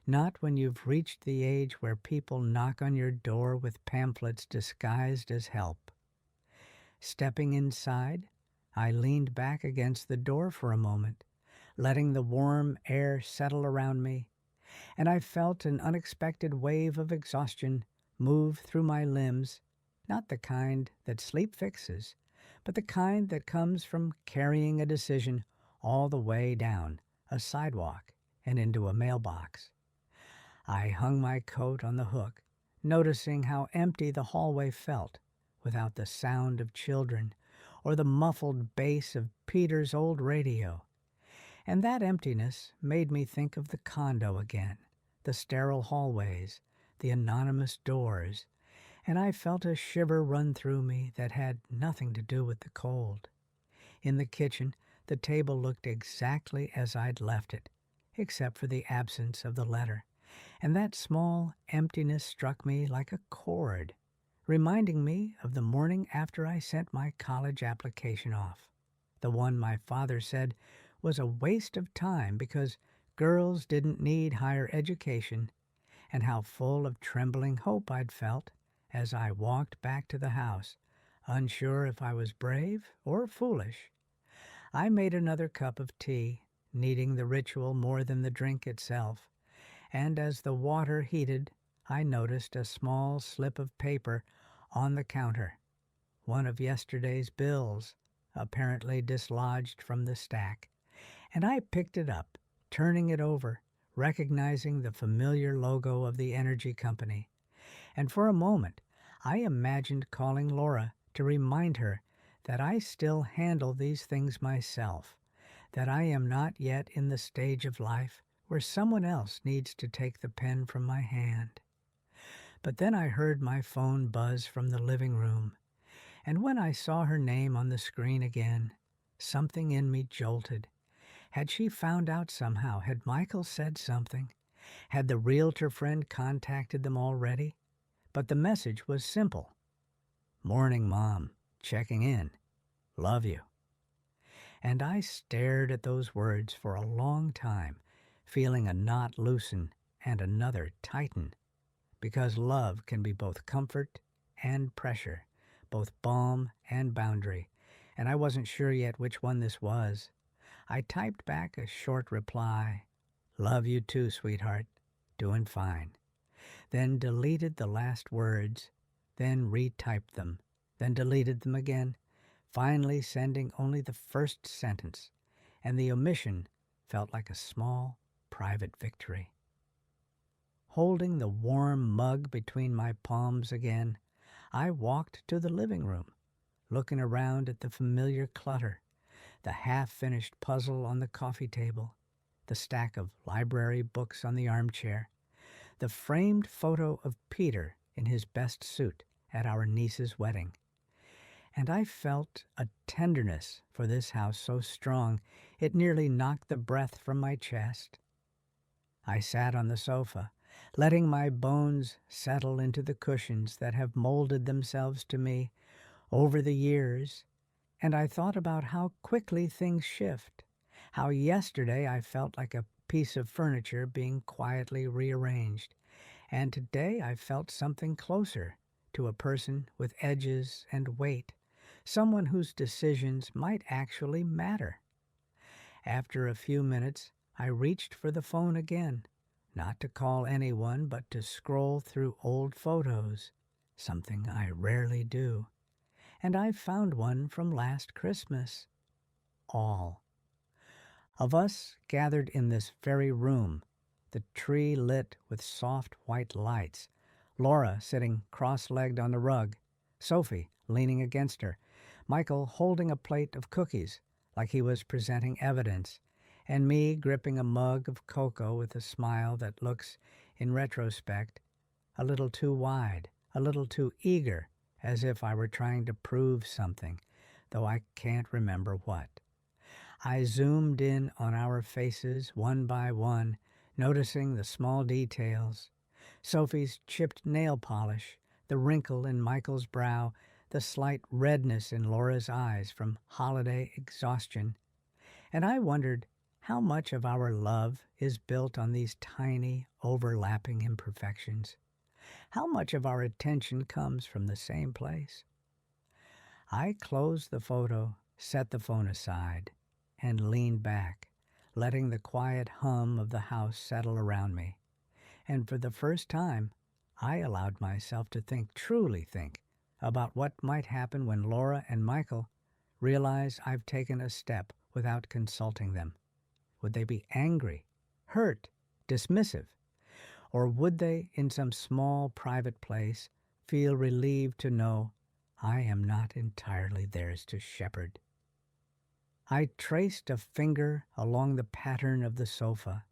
not when you've reached the age where people knock on your door with pamphlets disguised as help. Stepping inside, I leaned back against the door for a moment, letting the warm air settle around me, and I felt an unexpected wave of exhaustion move through my limbs, not the kind that sleep fixes, but the kind that comes from carrying a decision all the way down a sidewalk and into a mailbox. I hung my coat on the hook, noticing how empty the hallway felt without the sound of children or the muffled bass of Peter's old radio. And that emptiness made me think of the condo again, the sterile hallways, the anonymous doors, and I felt a shiver run through me that had nothing to do with the cold. In the kitchen, the table looked exactly as I'd left it, except for the absence of the letter, and that small emptiness struck me like a chord, reminding me of the morning after I sent my college application off, the one my father said was a waste of time because girls didn't need higher education, and how full of trembling hope I'd felt as I walked back to the house, unsure if I was brave or foolish. I made another cup of tea, needing the ritual more than the drink itself, and as the water heated, I noticed a small slip of paper on the counter, one of yesterday's bills, apparently dislodged from the stack, and I picked it up, turning it over, recognizing the familiar logo of the energy company. And for a moment, I imagined calling Laura to remind her that I still handle these things myself, that I am not yet in the stage of life where someone else needs to take the pen from my hand. But then I heard my phone buzz from the living room, and when I saw her name on the screen again, something in me jolted. Had she found out somehow? Had Michael said something? Had the realtor friend contacted them already? But the message was simple. "Morning, Mom. Checking in. Love you." And I stared at those words for a long time, feeling a knot loosen and another tighten, because love can be both comfort and pressure, both balm and boundary, and I wasn't sure yet which one this was. I typed back a short reply, "Love you too, sweetheart. Doing fine." Then deleted the last words, then retyped them, then deleted them again, finally sending only the first sentence, and the omission felt like a small, private victory. Holding the warm mug between my palms again, I walked to the living room, looking around at the familiar clutter, the half-finished puzzle on the coffee table, the stack of library books on the armchair, the framed photo of Peter in his best suit at our niece's wedding. And I felt a tenderness for this house so strong it nearly knocked the breath from my chest. I sat on the sofa, letting my bones settle into the cushions that have molded themselves to me over the years, and I thought about how quickly things shift, how yesterday I felt like a piece of furniture being quietly rearranged, and today I felt something closer to a person with edges and weight, someone whose decisions might actually matter. After a few minutes, I reached for the phone again, not to call anyone, but to scroll through old photos, something I rarely do. And I found one from last Christmas. All of us gathered in this very room, the tree lit with soft white lights, Laura sitting cross-legged on the rug, Sophie leaning against her, Michael holding a plate of cookies like he was presenting evidence, and me gripping a mug of cocoa with a smile that looks, in retrospect, a little too wide, a little too eager, as if I were trying to prove something, though I can't remember what. I zoomed in on our faces one by one, noticing the small details. Sophie's chipped nail polish, the wrinkle in Michael's brow, the slight redness in Laura's eyes from holiday exhaustion. And I wondered how much of our love is built on these tiny, overlapping imperfections. How much of our attention comes from the same place? I closed the photo, set the phone aside, and leaned back, letting the quiet hum of the house settle around me. And for the first time, I allowed myself to think, truly think, about what might happen when Laura and Michael realize I've taken a step without consulting them. Would they be angry, hurt, dismissive? Or would they, in some small private place, feel relieved to know I am not entirely theirs to shepherd? I traced a finger along the pattern of the sofa,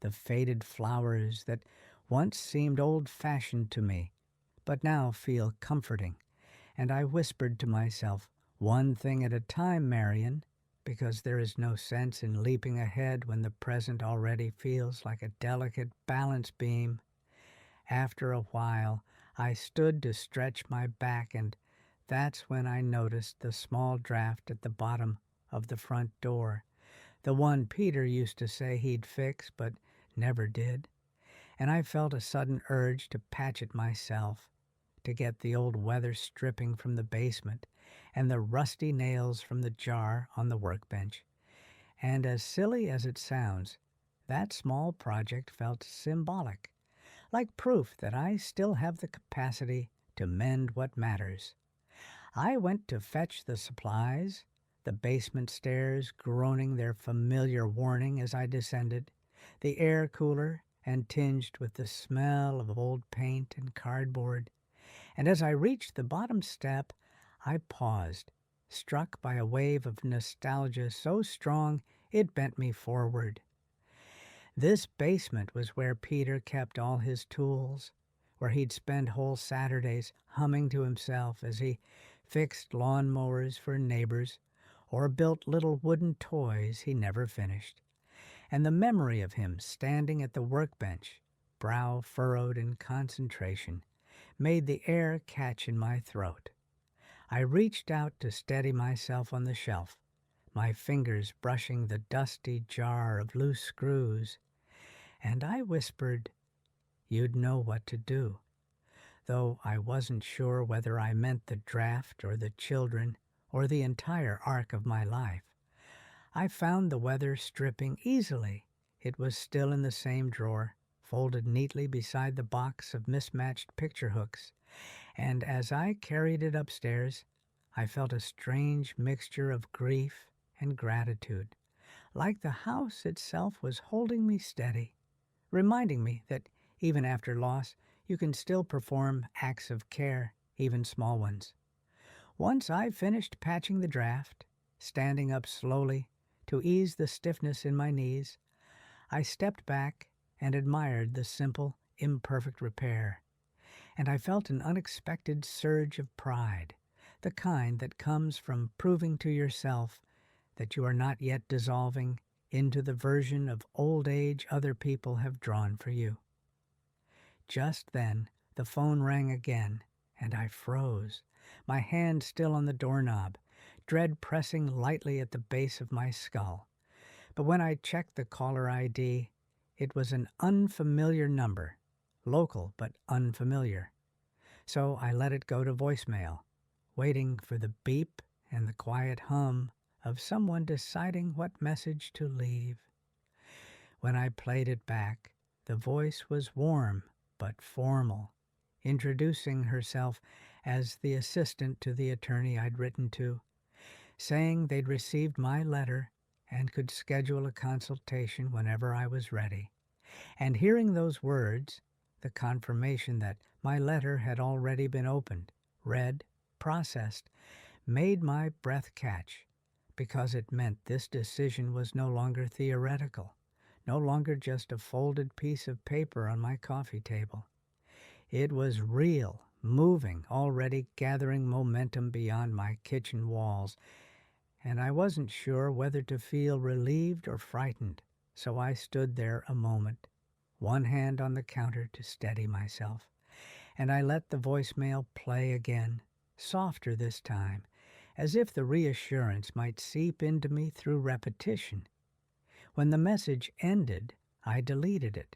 the faded flowers that once seemed old-fashioned to me, but now feel comforting, and I whispered to myself, "One thing at a time, Marion," because there is no sense in leaping ahead when the present already feels like a delicate balance beam. After a while, I stood to stretch my back, and that's when I noticed the small draft at the bottom of the front door, the one Peter used to say he'd fix but never did, and I felt a sudden urge to patch it myself, to get the old weather stripping from the basement and the rusty nails from the jar on the workbench. And as silly as it sounds, that small project felt symbolic, like proof that I still have the capacity to mend what matters. I went to fetch the supplies, the basement stairs groaning their familiar warning as I descended, the air cooler and tinged with the smell of old paint and cardboard. And as I reached the bottom step, I paused, struck by a wave of nostalgia so strong it bent me forward. This basement was where Peter kept all his tools, where he'd spend whole Saturdays humming to himself as he fixed lawn mowers for neighbors or built little wooden toys he never finished. And the memory of him standing at the workbench, brow furrowed in concentration, made the air catch in my throat. I reached out to steady myself on the shelf, my fingers brushing the dusty jar of loose screws, and I whispered, "You'd know what to do," though I wasn't sure whether I meant the draft or the children or the entire arc of my life. I found the weather stripping easily. It was still in the same drawer, folded neatly beside the box of mismatched picture hooks, and as I carried it upstairs, I felt a strange mixture of grief and gratitude, like the house itself was holding me steady, reminding me that even after loss, you can still perform acts of care, even small ones. Once I finished patching the draft, standing up slowly to ease the stiffness in my knees, I stepped back and admired the simple, imperfect repair, and I felt an unexpected surge of pride, the kind that comes from proving to yourself that you are not yet dissolving into the version of old age other people have drawn for you. Just then, the phone rang again, and I froze, my hand still on the doorknob, dread pressing lightly at the base of my skull. But when I checked the caller ID, it was an unfamiliar number, local but unfamiliar. So I let it go to voicemail, waiting for the beep and the quiet hum of someone deciding what message to leave. When I played it back, the voice was warm but formal, introducing herself as the assistant to the attorney I'd written to, saying they'd received my letter and could schedule a consultation whenever I was ready. And hearing those words, the confirmation that my letter had already been opened, read, processed, made my breath catch, because it meant this decision was no longer theoretical, no longer just a folded piece of paper on my coffee table. It was real, moving, already gathering momentum beyond my kitchen walls, and I wasn't sure whether to feel relieved or frightened, so I stood there a moment, one hand on the counter to steady myself, and I let the voicemail play again, softer this time, as if the reassurance might seep into me through repetition. When the message ended, I deleted it,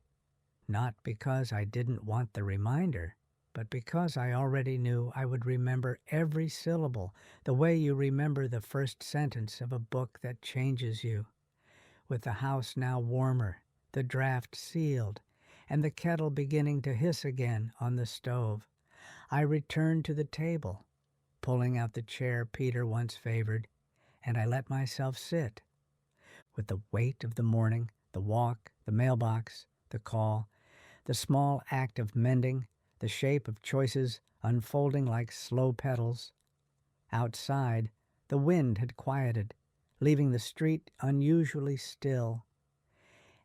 not because I didn't want the reminder, but because I already knew I would remember every syllable the way you remember the first sentence of a book that changes you. With the house now warmer, the draft sealed, and the kettle beginning to hiss again on the stove, I returned to the table, pulling out the chair Peter once favored, and I let myself sit. With the weight of the morning, the walk, the mailbox, the call, the small act of mending, the shape of choices unfolding like slow petals. Outside, the wind had quieted, leaving the street unusually still.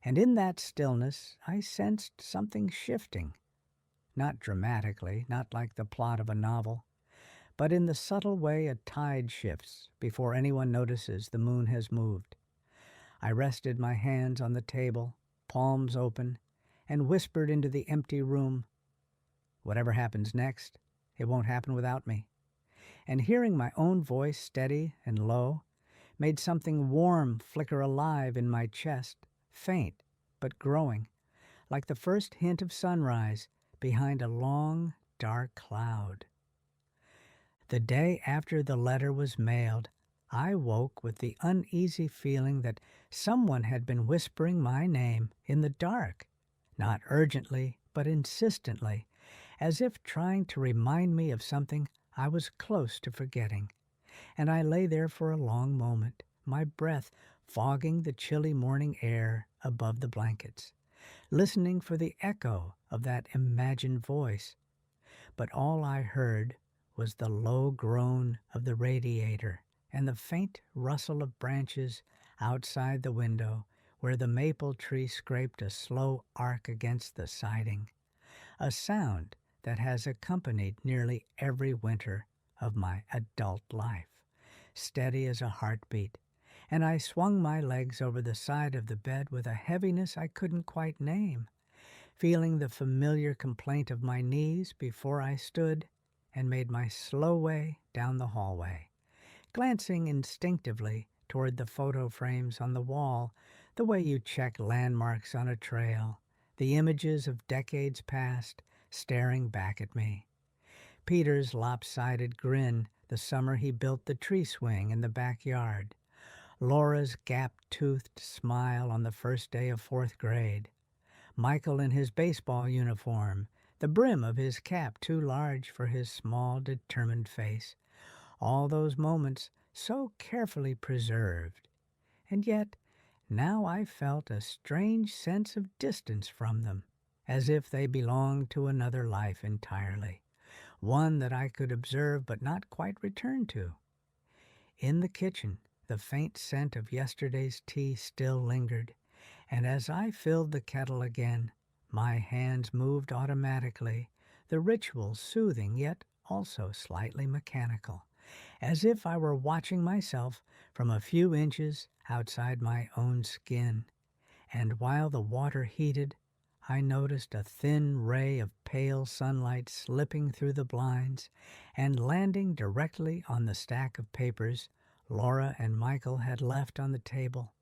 And in that stillness, I sensed something shifting. Not dramatically, not like the plot of a novel, but in the subtle way a tide shifts before anyone notices the moon has moved. I rested my hands on the table, palms open, and whispered into the empty room, "Whatever happens next, it won't happen without me." And hearing my own voice steady and low made something warm flicker alive in my chest, faint but growing, like the first hint of sunrise behind a long, dark cloud. The day after the letter was mailed, I woke with the uneasy feeling that someone had been whispering my name in the dark, not urgently, but insistently, as if trying to remind me of something I was close to forgetting. And I lay there for a long moment, my breath fogging the chilly morning air above the blankets, listening for the echo of that imagined voice. But all I heard was the low groan of the radiator and the faint rustle of branches outside the window where the maple tree scraped a slow arc against the siding, a sound that has accompanied nearly every winter of my adult life, steady as a heartbeat, and I swung my legs over the side of the bed with a heaviness I couldn't quite name, feeling the familiar complaint of my knees before I stood and made my slow way down the hallway, glancing instinctively toward the photo frames on the wall, the way you check landmarks on a trail, the images of decades past staring back at me. Peter's lopsided grin the summer he built the tree swing in the backyard, Laura's gap-toothed smile on the first day of 4th grade, Michael in his baseball uniform, the brim of his cap too large for his small, determined face. All those moments so carefully preserved. And yet, now I felt a strange sense of distance from them, as if they belonged to another life entirely, one that I could observe but not quite return to. In the kitchen, the faint scent of yesterday's tea still lingered, and as I filled the kettle again, My hands moved automatically, the ritual soothing yet also slightly mechanical, as if I were watching myself from a few inches outside my own skin. And while the water heated, I noticed a thin ray of pale sunlight slipping through the blinds and landing directly on the stack of papers Laura and Michael had left on the table.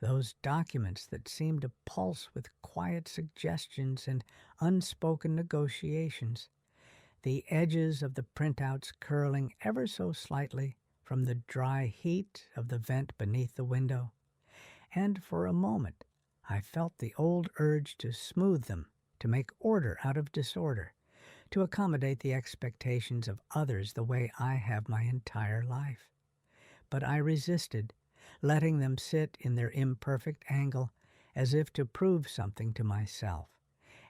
Those documents that seemed to pulse with quiet suggestions and unspoken negotiations, the edges of the printouts curling ever so slightly from the dry heat of the vent beneath the window. And for a moment I felt the old urge to smooth them, to make order out of disorder, to accommodate the expectations of others the way I have my entire life. But I resisted, letting them sit in their imperfect angle as if to prove something to myself.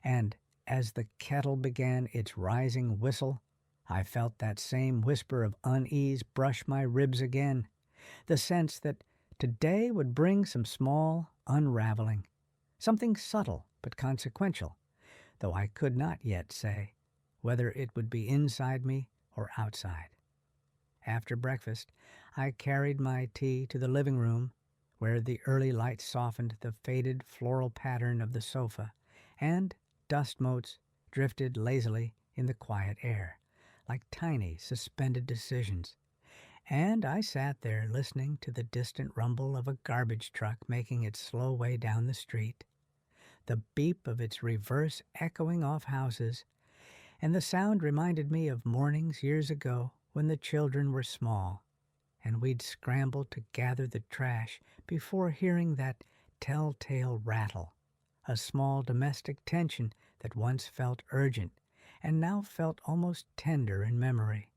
And as the kettle began its rising whistle, I felt that same whisper of unease brush my ribs again, the sense that today would bring some small unraveling, something subtle but consequential, though I could not yet say whether it would be inside me or outside. After breakfast, I carried my tea to the living room, where the early light softened the faded floral pattern of the sofa, and dust motes drifted lazily in the quiet air, like tiny suspended decisions. And I sat there listening to the distant rumble of a garbage truck making its slow way down the street, the beep of its reverse echoing off houses, and the sound reminded me of mornings years ago when the children were small, and we'd scramble to gather the trash before hearing that telltale rattle, a small domestic tension that once felt urgent and now felt almost tender in memory.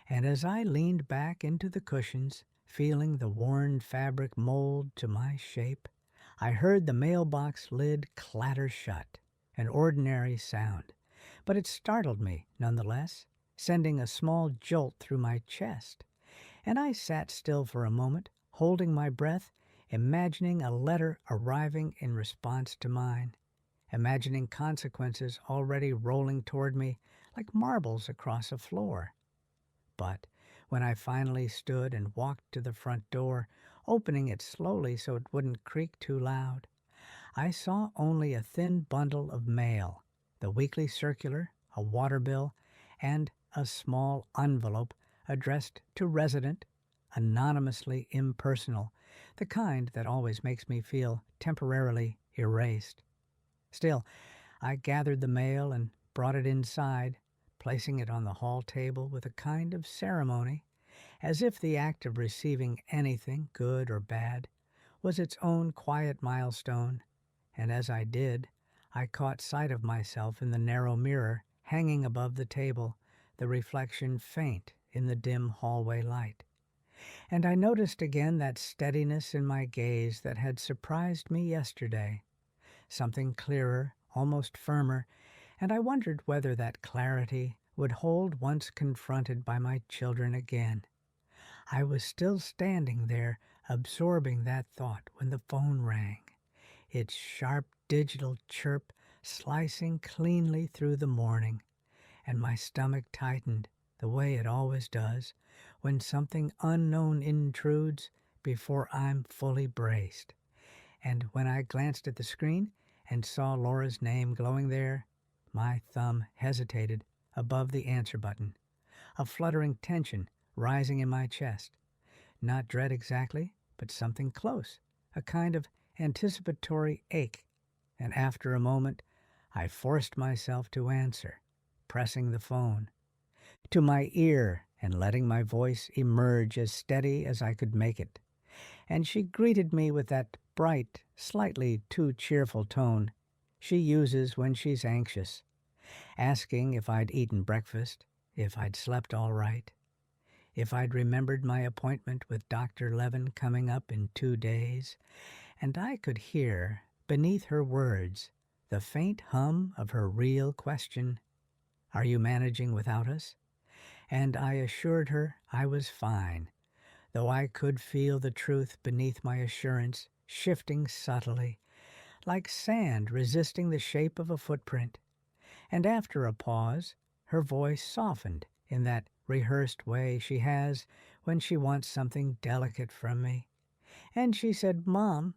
And as I leaned back into the cushions, feeling the worn fabric mold to my shape, I heard the mailbox lid clatter shut, an ordinary sound, but it startled me nonetheless, sending a small jolt through my chest. And I sat still for a moment, holding my breath, imagining a letter arriving in response to mine, imagining consequences already rolling toward me like marbles across a floor. But when I finally stood and walked to the front door, opening it slowly so it wouldn't creak too loud, I saw only a thin bundle of mail, the weekly circular, a water bill, and a small envelope addressed to resident, anonymously impersonal, the kind that always makes me feel temporarily erased. Still, I gathered the mail and brought it inside, placing it on the hall table with a kind of ceremony, as if the act of receiving anything, good or bad, was its own quiet milestone. And as I did, I caught sight of myself in the narrow mirror hanging above the table, the reflection faint in the dim hallway light. And I noticed again that steadiness in my gaze that had surprised me yesterday, something clearer, almost firmer, and I wondered whether that clarity would hold once confronted by my children again. I was still standing there, absorbing that thought when the phone rang, its sharp digital chirp slicing cleanly through the morning, and my stomach tightened the way it always does when something unknown intrudes before I'm fully braced. And when I glanced at the screen and saw Laura's name glowing there, my thumb hesitated above the answer button, a fluttering tension rising in my chest. Not dread exactly, but something close, a kind of anticipatory ache. And after a moment, I forced myself to answer, pressing the phone to my ear and letting my voice emerge as steady as I could make it. And she greeted me with that bright, slightly too cheerful tone she uses when she's anxious, asking if I'd eaten breakfast, if I'd slept all right, if I'd remembered my appointment with Dr. Levin coming up in 2 days, and I could hear, beneath her words, the faint hum of her real question, "Are you managing without us?" And I assured her I was fine, though I could feel the truth beneath my assurance shifting subtly, like sand resisting the shape of a footprint. And after a pause, her voice softened in that rehearsed way she has when she wants something delicate from me. And she said, "Mom,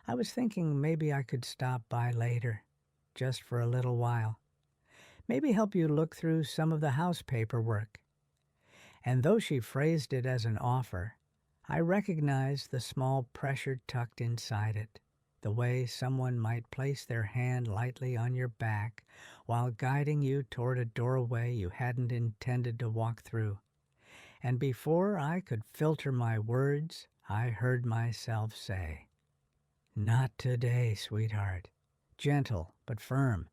I was thinking maybe I could stop by later, just for a little while. Maybe help you look through some of the house paperwork." And though she phrased it as an offer, I recognized the small pressure tucked inside it, the way someone might place their hand lightly on your back while guiding you toward a doorway you hadn't intended to walk through. And before I could filter my words, I heard myself say, "Not today, sweetheart." Gentle but firm,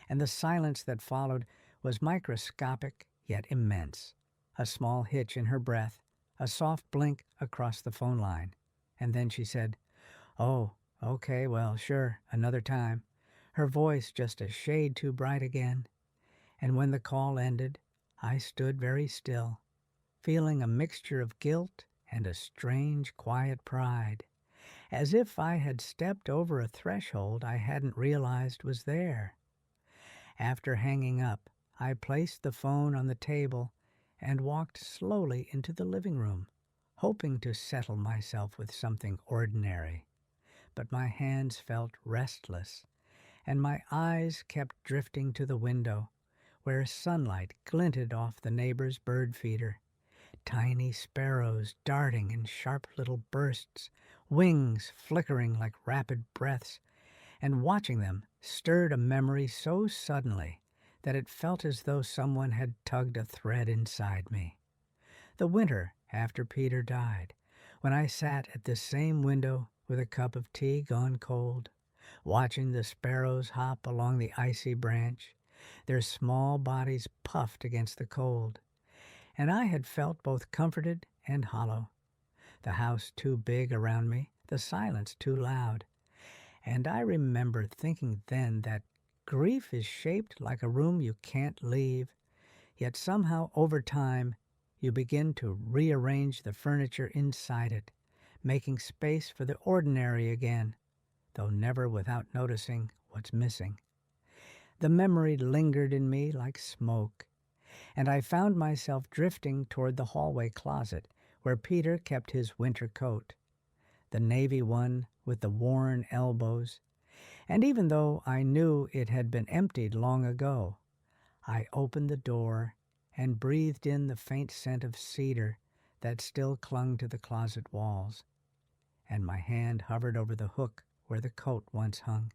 and the silence that followed was microscopic yet immense. A small hitch in her breath, a soft blink across the phone line. And then she said, "Oh, okay, well, sure, another time." Her voice just a shade too bright again. And when the call ended, I stood very still, feeling a mixture of guilt and a strange, quiet pride, as if I had stepped over a threshold I hadn't realized was there. After hanging up, I placed the phone on the table and walked slowly into the living room, hoping to settle myself with something ordinary. But my hands felt restless, and my eyes kept drifting to the window, where sunlight glinted off the neighbor's bird feeder. Tiny sparrows darting in sharp little bursts, wings flickering like rapid breaths, and watching them stirred a memory so suddenly that it felt as though someone had tugged a thread inside me. The winter after Peter died, when I sat at this same window with a cup of tea gone cold, watching the sparrows hop along the icy branch, their small bodies puffed against the cold, and I had felt both comforted and hollow. The house too big around me, the silence too loud. And I remember thinking then that grief is shaped like a room you can't leave, yet somehow over time you begin to rearrange the furniture inside it, making space for the ordinary again, though never without noticing what's missing. The memory lingered in me like smoke, and I found myself drifting toward the hallway closet where Peter kept his winter coat, the navy one with the worn elbows. And even though I knew it had been emptied long ago, I opened the door and breathed in the faint scent of cedar that still clung to the closet walls. And my hand hovered over the hook where the coat once hung,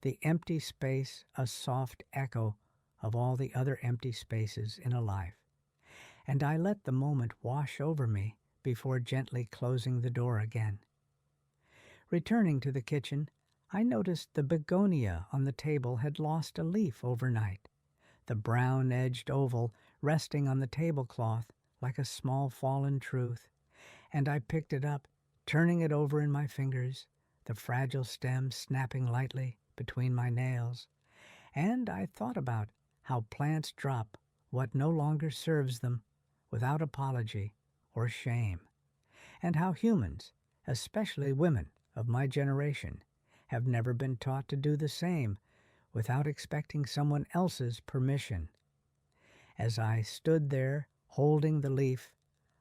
the empty space a soft echo of all the other empty spaces in a life. And I let the moment wash over me before gently closing the door again. Returning to the kitchen, I noticed the begonia on the table had lost a leaf overnight, the brown-edged oval resting on the tablecloth like a small fallen truth, and I picked it up, turning it over in my fingers, the fragile stem snapping lightly between my nails. And I thought about how plants drop what no longer serves them without apology or shame, and how humans, especially women of my generation, have never been taught to do the same without expecting someone else's permission. As I stood there holding the leaf,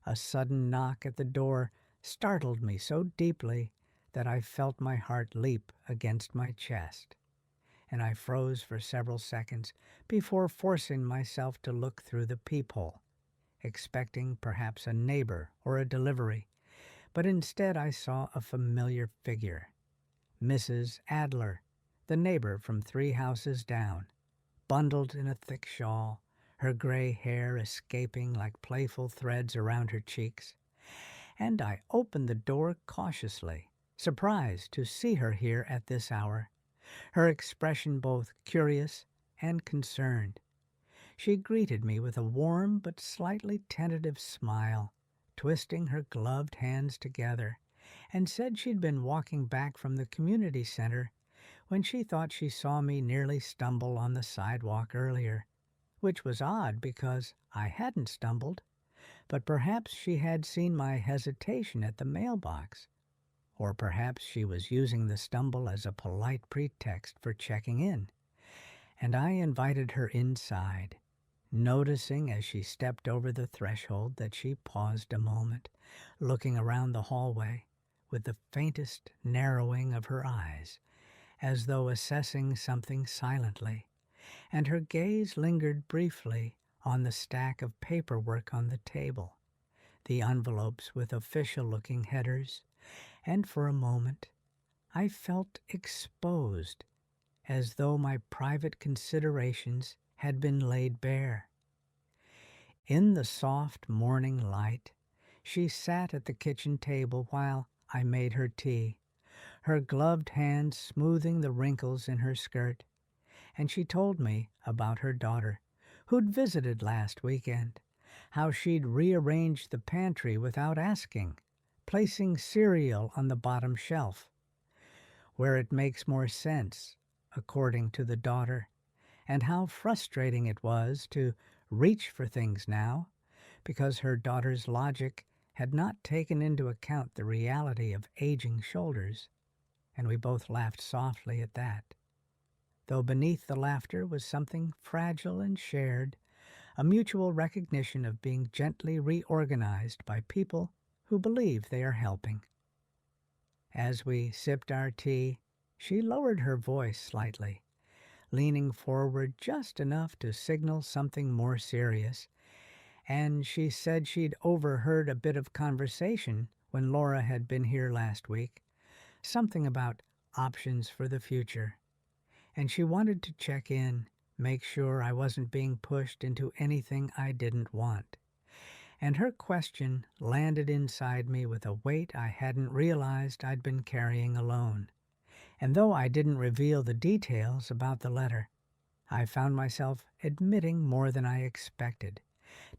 a sudden knock at the door startled me so deeply that I felt my heart leap against my chest, and I froze for several seconds before forcing myself to look through the peephole, expecting perhaps a neighbor or a delivery, but instead I saw a familiar figure. Mrs. Adler, the neighbor from 3 houses down, bundled in a thick shawl, her gray hair escaping like playful threads around her cheeks. And I opened the door cautiously, surprised to see her here at this hour, her expression both curious and concerned. She greeted me with a warm but slightly tentative smile, twisting her gloved hands together, and said she'd been walking back from the community center when she thought she saw me nearly stumble on the sidewalk earlier, which was odd because I hadn't stumbled, but perhaps she had seen my hesitation at the mailbox, Or perhaps she was using the stumble as a polite pretext for checking in, and I invited her inside, noticing as she stepped over the threshold that she paused a moment, looking around the hallway with the faintest narrowing of her eyes, as though assessing something silently, and her gaze lingered briefly on the stack of paperwork on the table, the envelopes with official-looking headers, and for a moment I felt exposed, as though my private considerations had been laid bare. In the soft morning light, she sat at the kitchen table while I made her tea, her gloved hands smoothing the wrinkles in her skirt, and she told me about her daughter, who'd visited last weekend, how she'd rearranged the pantry without asking, placing cereal on the bottom shelf, where it makes more sense, according to the daughter, and how frustrating it was to reach for things now, because her daughter's logic had not taken into account the reality of aging shoulders, and we both laughed softly at that. Though beneath the laughter was something fragile and shared, a mutual recognition of being gently reorganized by people who believe they are helping. As we sipped our tea, she lowered her voice slightly, leaning forward just enough to signal something more serious, and she said she'd overheard a bit of conversation when Laura had been here last week, something about options for the future, and she wanted to check in, make sure I wasn't being pushed into anything I didn't want. And her question landed inside me with a weight I hadn't realized I'd been carrying alone. And though I didn't reveal the details about the letter, I found myself admitting more than I expected,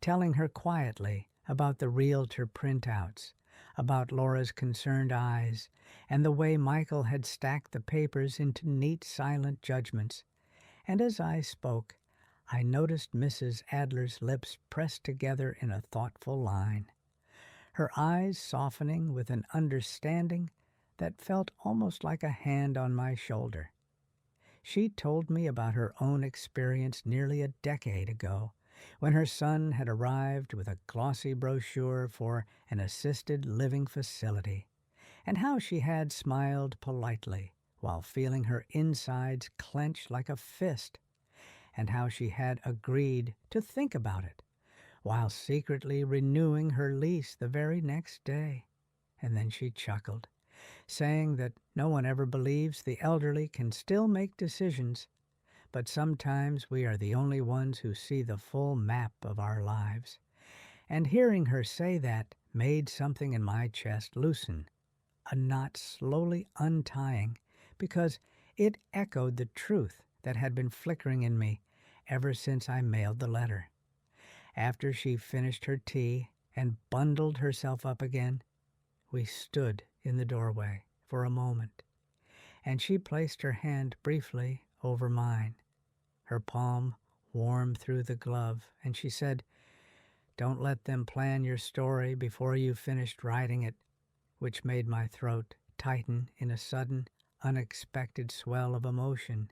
telling her quietly about the realtor printouts, about Laura's concerned eyes, and the way Michael had stacked the papers into neat, silent judgments. And as I spoke, I noticed Mrs. Adler's lips pressed together in a thoughtful line, her eyes softening with an understanding that felt almost like a hand on my shoulder. She told me about her own experience nearly a decade ago, when her son had arrived with a glossy brochure for an assisted living facility, and how she had smiled politely while feeling her insides clench like a fist, and how she had agreed to think about it, while secretly renewing her lease the very next day. And then she chuckled, saying that no one ever believes the elderly can still make decisions, but sometimes we are the only ones who see the full map of our lives. And hearing her say that made something in my chest loosen, a knot slowly untying, because it echoed the truth that had been flickering in me ever since I mailed the letter. After she finished her tea and bundled herself up again, we stood in the doorway for a moment, and she placed her hand briefly over mine, her palm warm through the glove, and she said, "Don't let them plan your story before you've finished writing it," which made my throat tighten in a sudden, unexpected swell of emotion,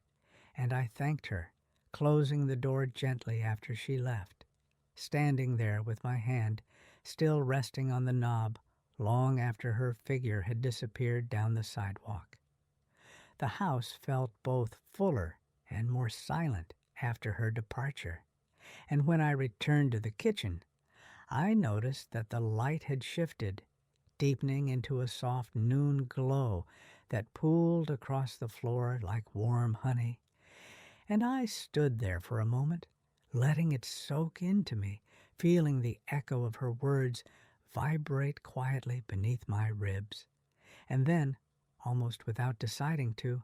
and I thanked her, closing the door gently after she left, standing there with my hand still resting on the knob long after her figure had disappeared down the sidewalk. The house felt both fuller and more silent after her departure, and when I returned to the kitchen, I noticed that the light had shifted, deepening into a soft noon glow that pooled across the floor like warm honey, and I stood there for a moment, letting it soak into me, feeling the echo of her words vibrate quietly beneath my ribs. And then, almost without deciding to,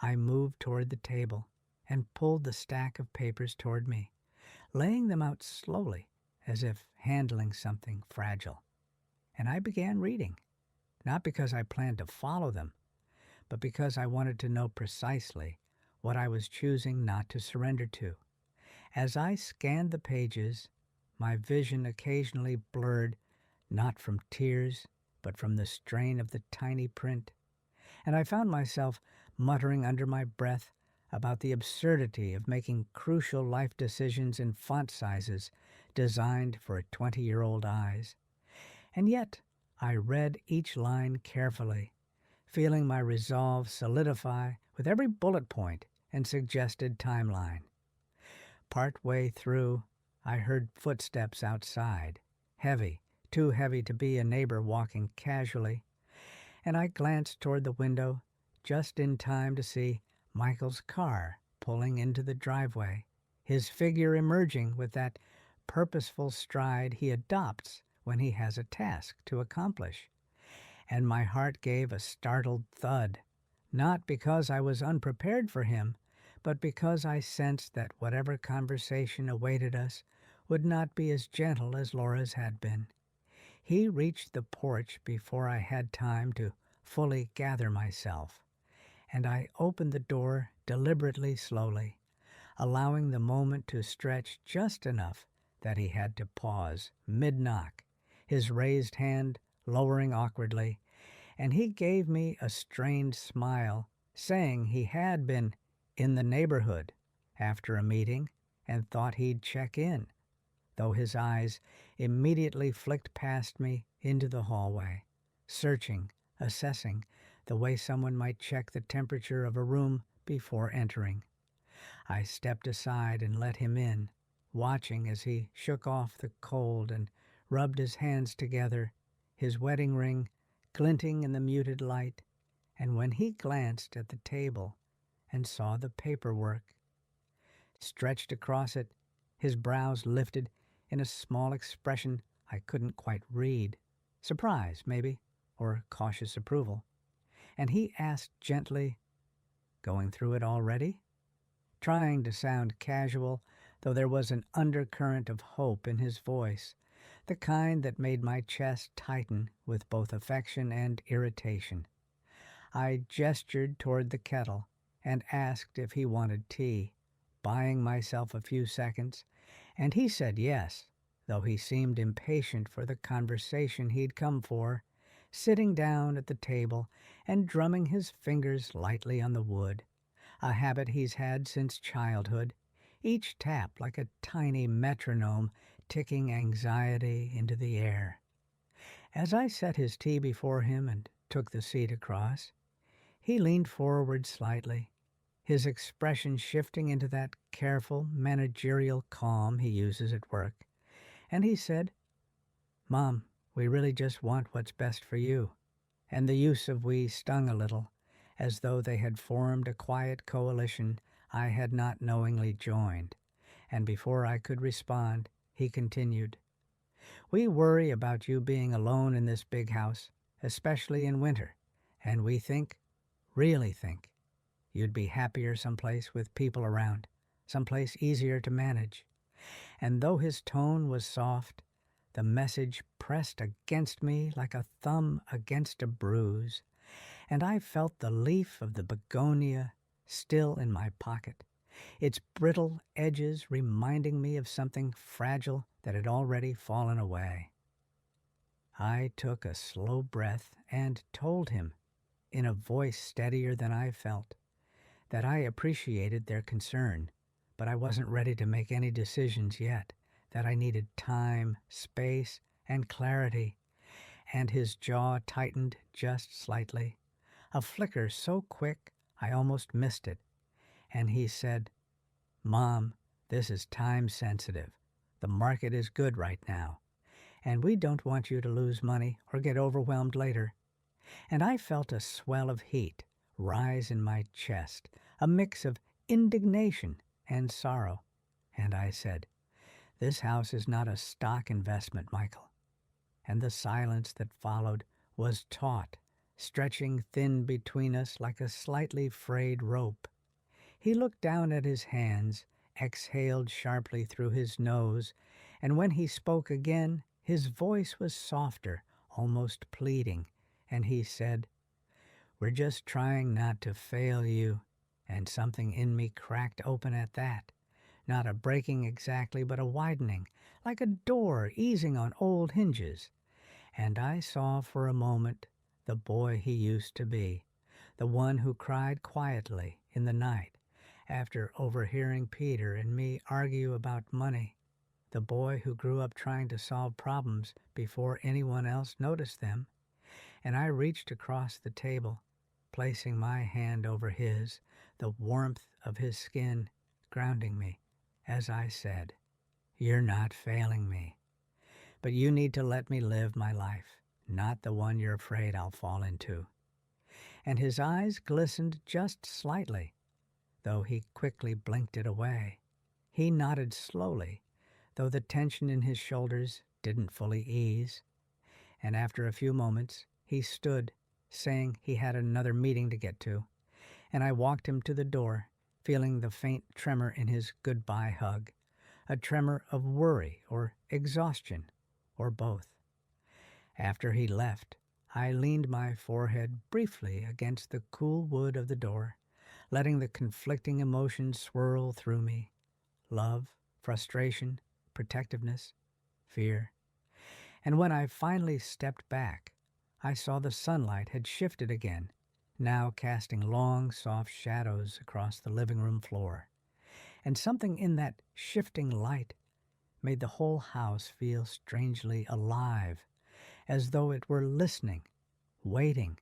I moved toward the table and pulled the stack of papers toward me, laying them out slowly as if handling something fragile. And I began reading, not because I planned to follow them, but because I wanted to know precisely what I was choosing not to surrender to. As I scanned the pages, my vision occasionally blurred, not from tears, but from the strain of the tiny print, and I found myself muttering under my breath about the absurdity of making crucial life decisions in font sizes designed for 20-year-old eyes. And yet I read each line carefully, feeling my resolve solidify with every bullet point and suggested timeline. Part way through, I heard footsteps outside, heavy, too heavy to be a neighbor walking casually, and I glanced toward the window just in time to see Michael's car pulling into the driveway, his figure emerging with that purposeful stride he adopts when he has a task to accomplish. And my heart gave a startled thud, not because I was unprepared for him, but because I sensed that whatever conversation awaited us would not be as gentle as Laura's had been. He reached the porch before I had time to fully gather myself, and I opened the door deliberately slowly, allowing the moment to stretch just enough that he had to pause mid-knock, his raised hand lowering awkwardly, and he gave me a strained smile, saying he had been in the neighborhood after a meeting and thought he'd check in, though his eyes immediately flicked past me into the hallway, searching, assessing, the way someone might check the temperature of a room before entering. I stepped aside and let him in, watching as he shook off the cold and rubbed his hands together, his wedding ring glinting in the muted light, and when he glanced at the table and saw the paperwork stretched across it, his brows lifted in a small expression I couldn't quite read, surprise, maybe, or cautious approval, and he asked gently, "Going through it already?" trying to sound casual, though there was an undercurrent of hope in his voice, the kind that made my chest tighten with both affection and irritation. I gestured toward the kettle and asked if he wanted tea, buying myself a few seconds, and he said yes, though he seemed impatient for the conversation he'd come for, sitting down at the table and drumming his fingers lightly on the wood, a habit he's had since childhood, each tap like a tiny metronome ticking anxiety into the air. As I set his tea before him and took the seat across, he leaned forward slightly, his expression shifting into that careful, managerial calm he uses at work, and he said, "Mom, we really just want what's best for you," and the use of "we" stung a little, as though they had formed a quiet coalition I had not knowingly joined, and before I could respond, he continued, "We worry about you being alone in this big house, especially in winter, and we think, really think, you'd be happier someplace with people around, someplace easier to manage." And though his tone was soft, the message pressed against me like a thumb against a bruise, and I felt the leaf of the begonia still in my pocket, its brittle edges reminding me of something fragile that had already fallen away. I took a slow breath and told him, in a voice steadier than I felt, that I appreciated their concern, but I wasn't ready to make any decisions yet, that I needed time, space, and clarity, and his jaw tightened just slightly, a flicker so quick I almost missed it, and he said, "Mom, this is time sensitive. The market is good right now, and we don't want you to lose money or get overwhelmed later." And I felt a swell of heat rise in my chest, a mix of indignation and sorrow, and I said, "This house is not a stock investment, Michael." And the silence that followed was taut, stretching thin between us like a slightly frayed rope. He looked down at his hands, exhaled sharply through his nose, and when he spoke again, his voice was softer, almost pleading, and he said, "We're just trying not to fail you," and something in me cracked open at that. Not a breaking exactly, but a widening, like a door easing on old hinges. and I saw for a moment the boy he used to be, the one who cried quietly in the night after overhearing Peter and me argue about money, the boy who grew up trying to solve problems before anyone else noticed them. And I reached across the table, placing my hand over his, the warmth of his skin grounding me, as I said, "You're not failing me, but you need to let me live my life, not the one you're afraid I'll fall into." And his eyes glistened just slightly, though he quickly blinked it away. He nodded slowly, though the tension in his shoulders didn't fully ease. And after a few moments, he stood, saying he had another meeting to get to, and I walked him to the door, feeling the faint tremor in his goodbye hug, a tremor of worry or exhaustion, or both. After he left, I leaned my forehead briefly against the cool wood of the door, letting the conflicting emotions swirl through me: love, frustration, protectiveness, fear. And when I finally stepped back, I saw the sunlight had shifted again, now casting long, soft shadows across the living room floor. And something in that shifting light made the whole house feel strangely alive, as though it were listening, waiting.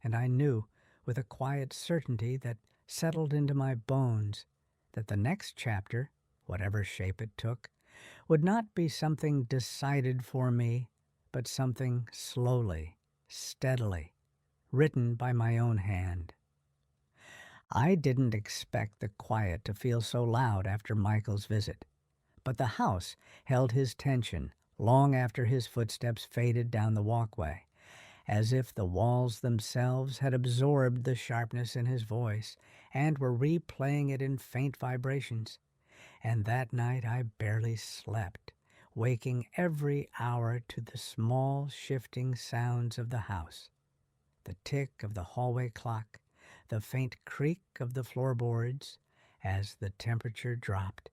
And I knew, with a quiet certainty that settled into my bones, that the next chapter, whatever shape it took, would not be something decided for me, but something slowly, steadily, written by my own hand. I didn't expect the quiet to feel so loud after Michael's visit, but the house held his tension long after his footsteps faded down the walkway, as if the walls themselves had absorbed the sharpness in his voice and were replaying it in faint vibrations. And that night I barely slept, waking every hour to the small shifting sounds of the house, the tick of the hallway clock, the faint creak of the floorboards as the temperature dropped,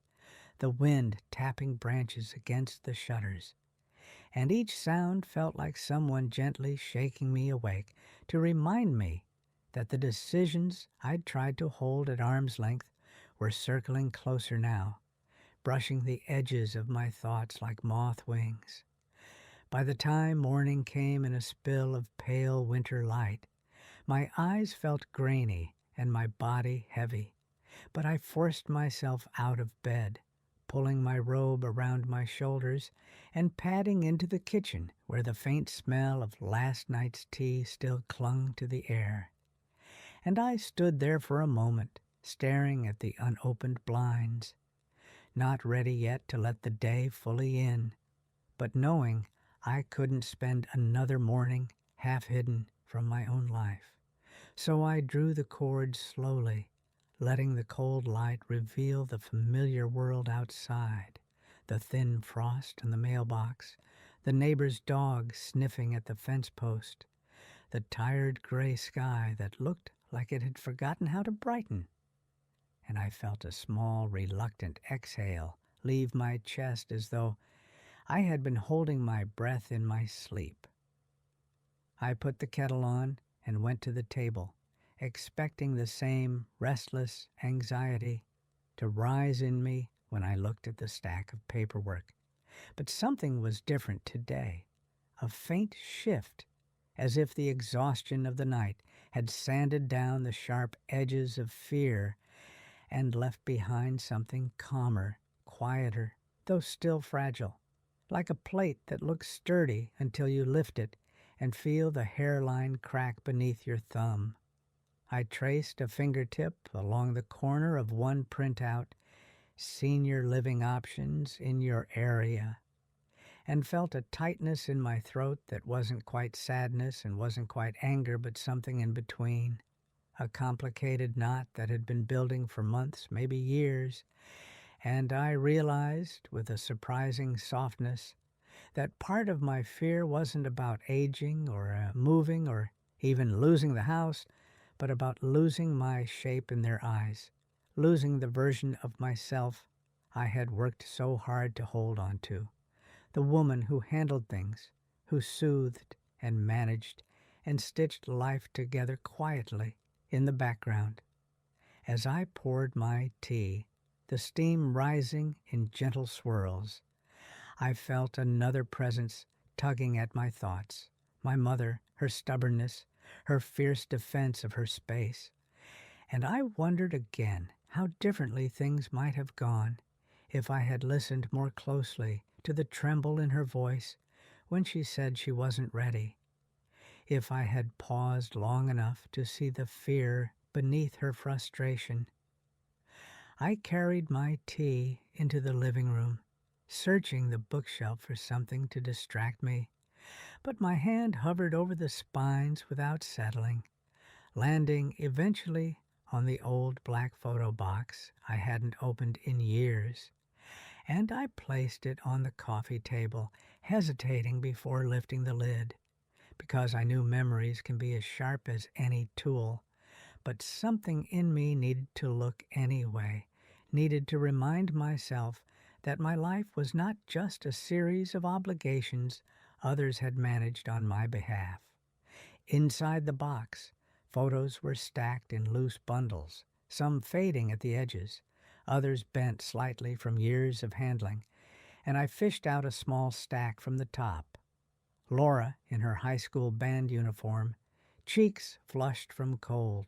the wind tapping branches against the shutters. And each sound felt like someone gently shaking me awake to remind me that the decisions I'd tried to hold at arm's length were circling closer now, brushing the edges of my thoughts like moth wings. By the time morning came in a spill of pale winter light, my eyes felt grainy and my body heavy, but I forced myself out of bed, pulling my robe around my shoulders and padding into the kitchen where the faint smell of last night's tea still clung to the air. And I stood there for a moment, staring at the unopened blinds, not ready yet to let the day fully in, but knowing I couldn't spend another morning half hidden from my own life. So I drew the cord slowly, letting the cold light reveal the familiar world outside, the thin frost in the mailbox, the neighbor's dog sniffing at the fence post, the tired gray sky that looked like it had forgotten how to brighten. And I felt a small, reluctant exhale leave my chest as though I had been holding my breath in my sleep. I put the kettle on and went to the table, expecting the same restless anxiety to rise in me when I looked at the stack of paperwork. But something was different today, a faint shift, as if the exhaustion of the night had sanded down the sharp edges of fear and left behind something calmer, quieter, though still fragile, like a plate that looks sturdy until you lift it and feel the hairline crack beneath your thumb. I traced a fingertip along the corner of one printout, "Senior Living Options in Your Area," and felt a tightness in my throat that wasn't quite sadness and wasn't quite anger, but something in between, a complicated knot that had been building for months, maybe years. And I realized, with a surprising softness, that part of my fear wasn't about aging or moving or even losing the house, but about losing my shape in their eyes, losing the version of myself I had worked so hard to hold on to, the woman who handled things, who soothed and managed and stitched life together quietly in the background. As I poured my tea, the steam rising in gentle swirls, I felt another presence tugging at my thoughts. My mother, her stubbornness, her fierce defense of her space. And I wondered again how differently things might have gone if I had listened more closely to the tremble in her voice when she said she wasn't ready. If I had paused long enough to see the fear beneath her frustration. I carried my tea into the living room, searching the bookshelf for something to distract me, but my hand hovered over the spines without settling, landing eventually on the old black photo box I hadn't opened in years, and I placed it on the coffee table, hesitating before lifting the lid, because I knew memories can be as sharp as any tool, but something in me needed to look anyway, needed to remind myself that my life was not just a series of obligations others had managed on my behalf. Inside the box, photos were stacked in loose bundles, some fading at the edges, others bent slightly from years of handling, and I fished out a small stack from the top. Laura in her high school band uniform, cheeks flushed from cold.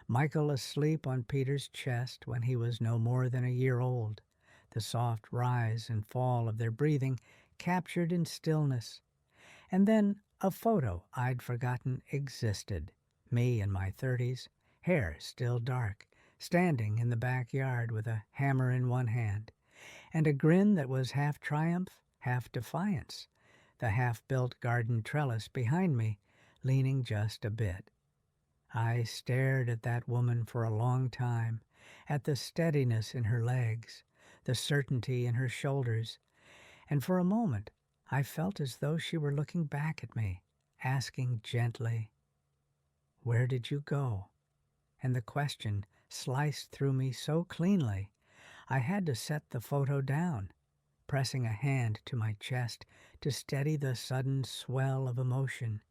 Michael asleep on Peter's chest when he was no more than a year old, the soft rise and fall of their breathing captured in stillness. And then a photo I'd forgotten existed, me in my 30s, hair still dark, standing in the backyard with a hammer in one hand, and a grin that was half triumph, half defiance, the half-built garden trellis behind me leaning just a bit. I stared at that woman for a long time, at the steadiness in her legs, the certainty in her shoulders, and for a moment I felt as though she were looking back at me, asking gently, "Where did you go?" And the question sliced through me so cleanly, I had to set the photo down, pressing a hand to my chest to steady the sudden swell of emotion.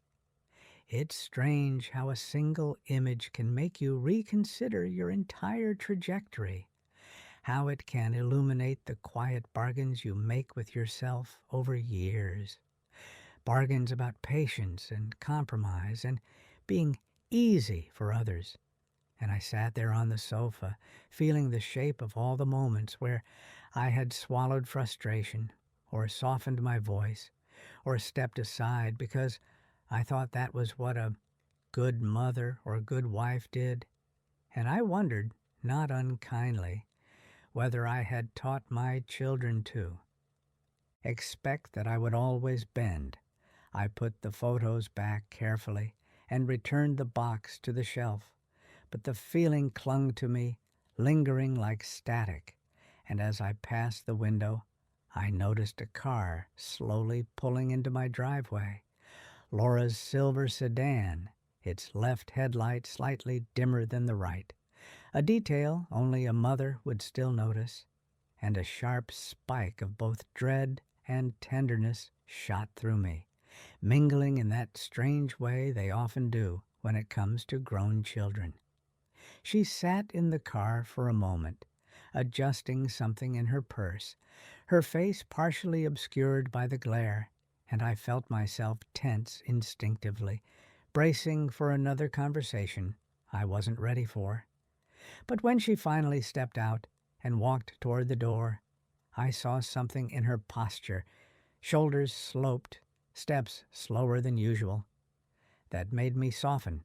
It's strange how a single image can make you reconsider your entire trajectory, how it can illuminate the quiet bargains you make with yourself over years. Bargains about patience and compromise and being easy for others. And I sat there on the sofa, feeling the shape of all the moments where I had swallowed frustration, or softened my voice, or stepped aside because I thought that was what a good mother or good wife did. And I wondered, not unkindly, whether I had taught my children to expect that I would always bend. I put the photos back carefully and returned the box to the shelf, but the feeling clung to me, lingering like static, and as I passed the window, I noticed a car slowly pulling into my driveway. Laura's silver sedan, its left headlight slightly dimmer than the right, a detail only a mother would still notice, and a sharp spike of both dread and tenderness shot through me, mingling in that strange way they often do when it comes to grown children. She sat in the car for a moment, adjusting something in her purse, her face partially obscured by the glare, and I felt myself tense instinctively, bracing for another conversation I wasn't ready for. But when she finally stepped out and walked toward the door, I saw something in her posture, shoulders sloped, steps slower than usual, that made me soften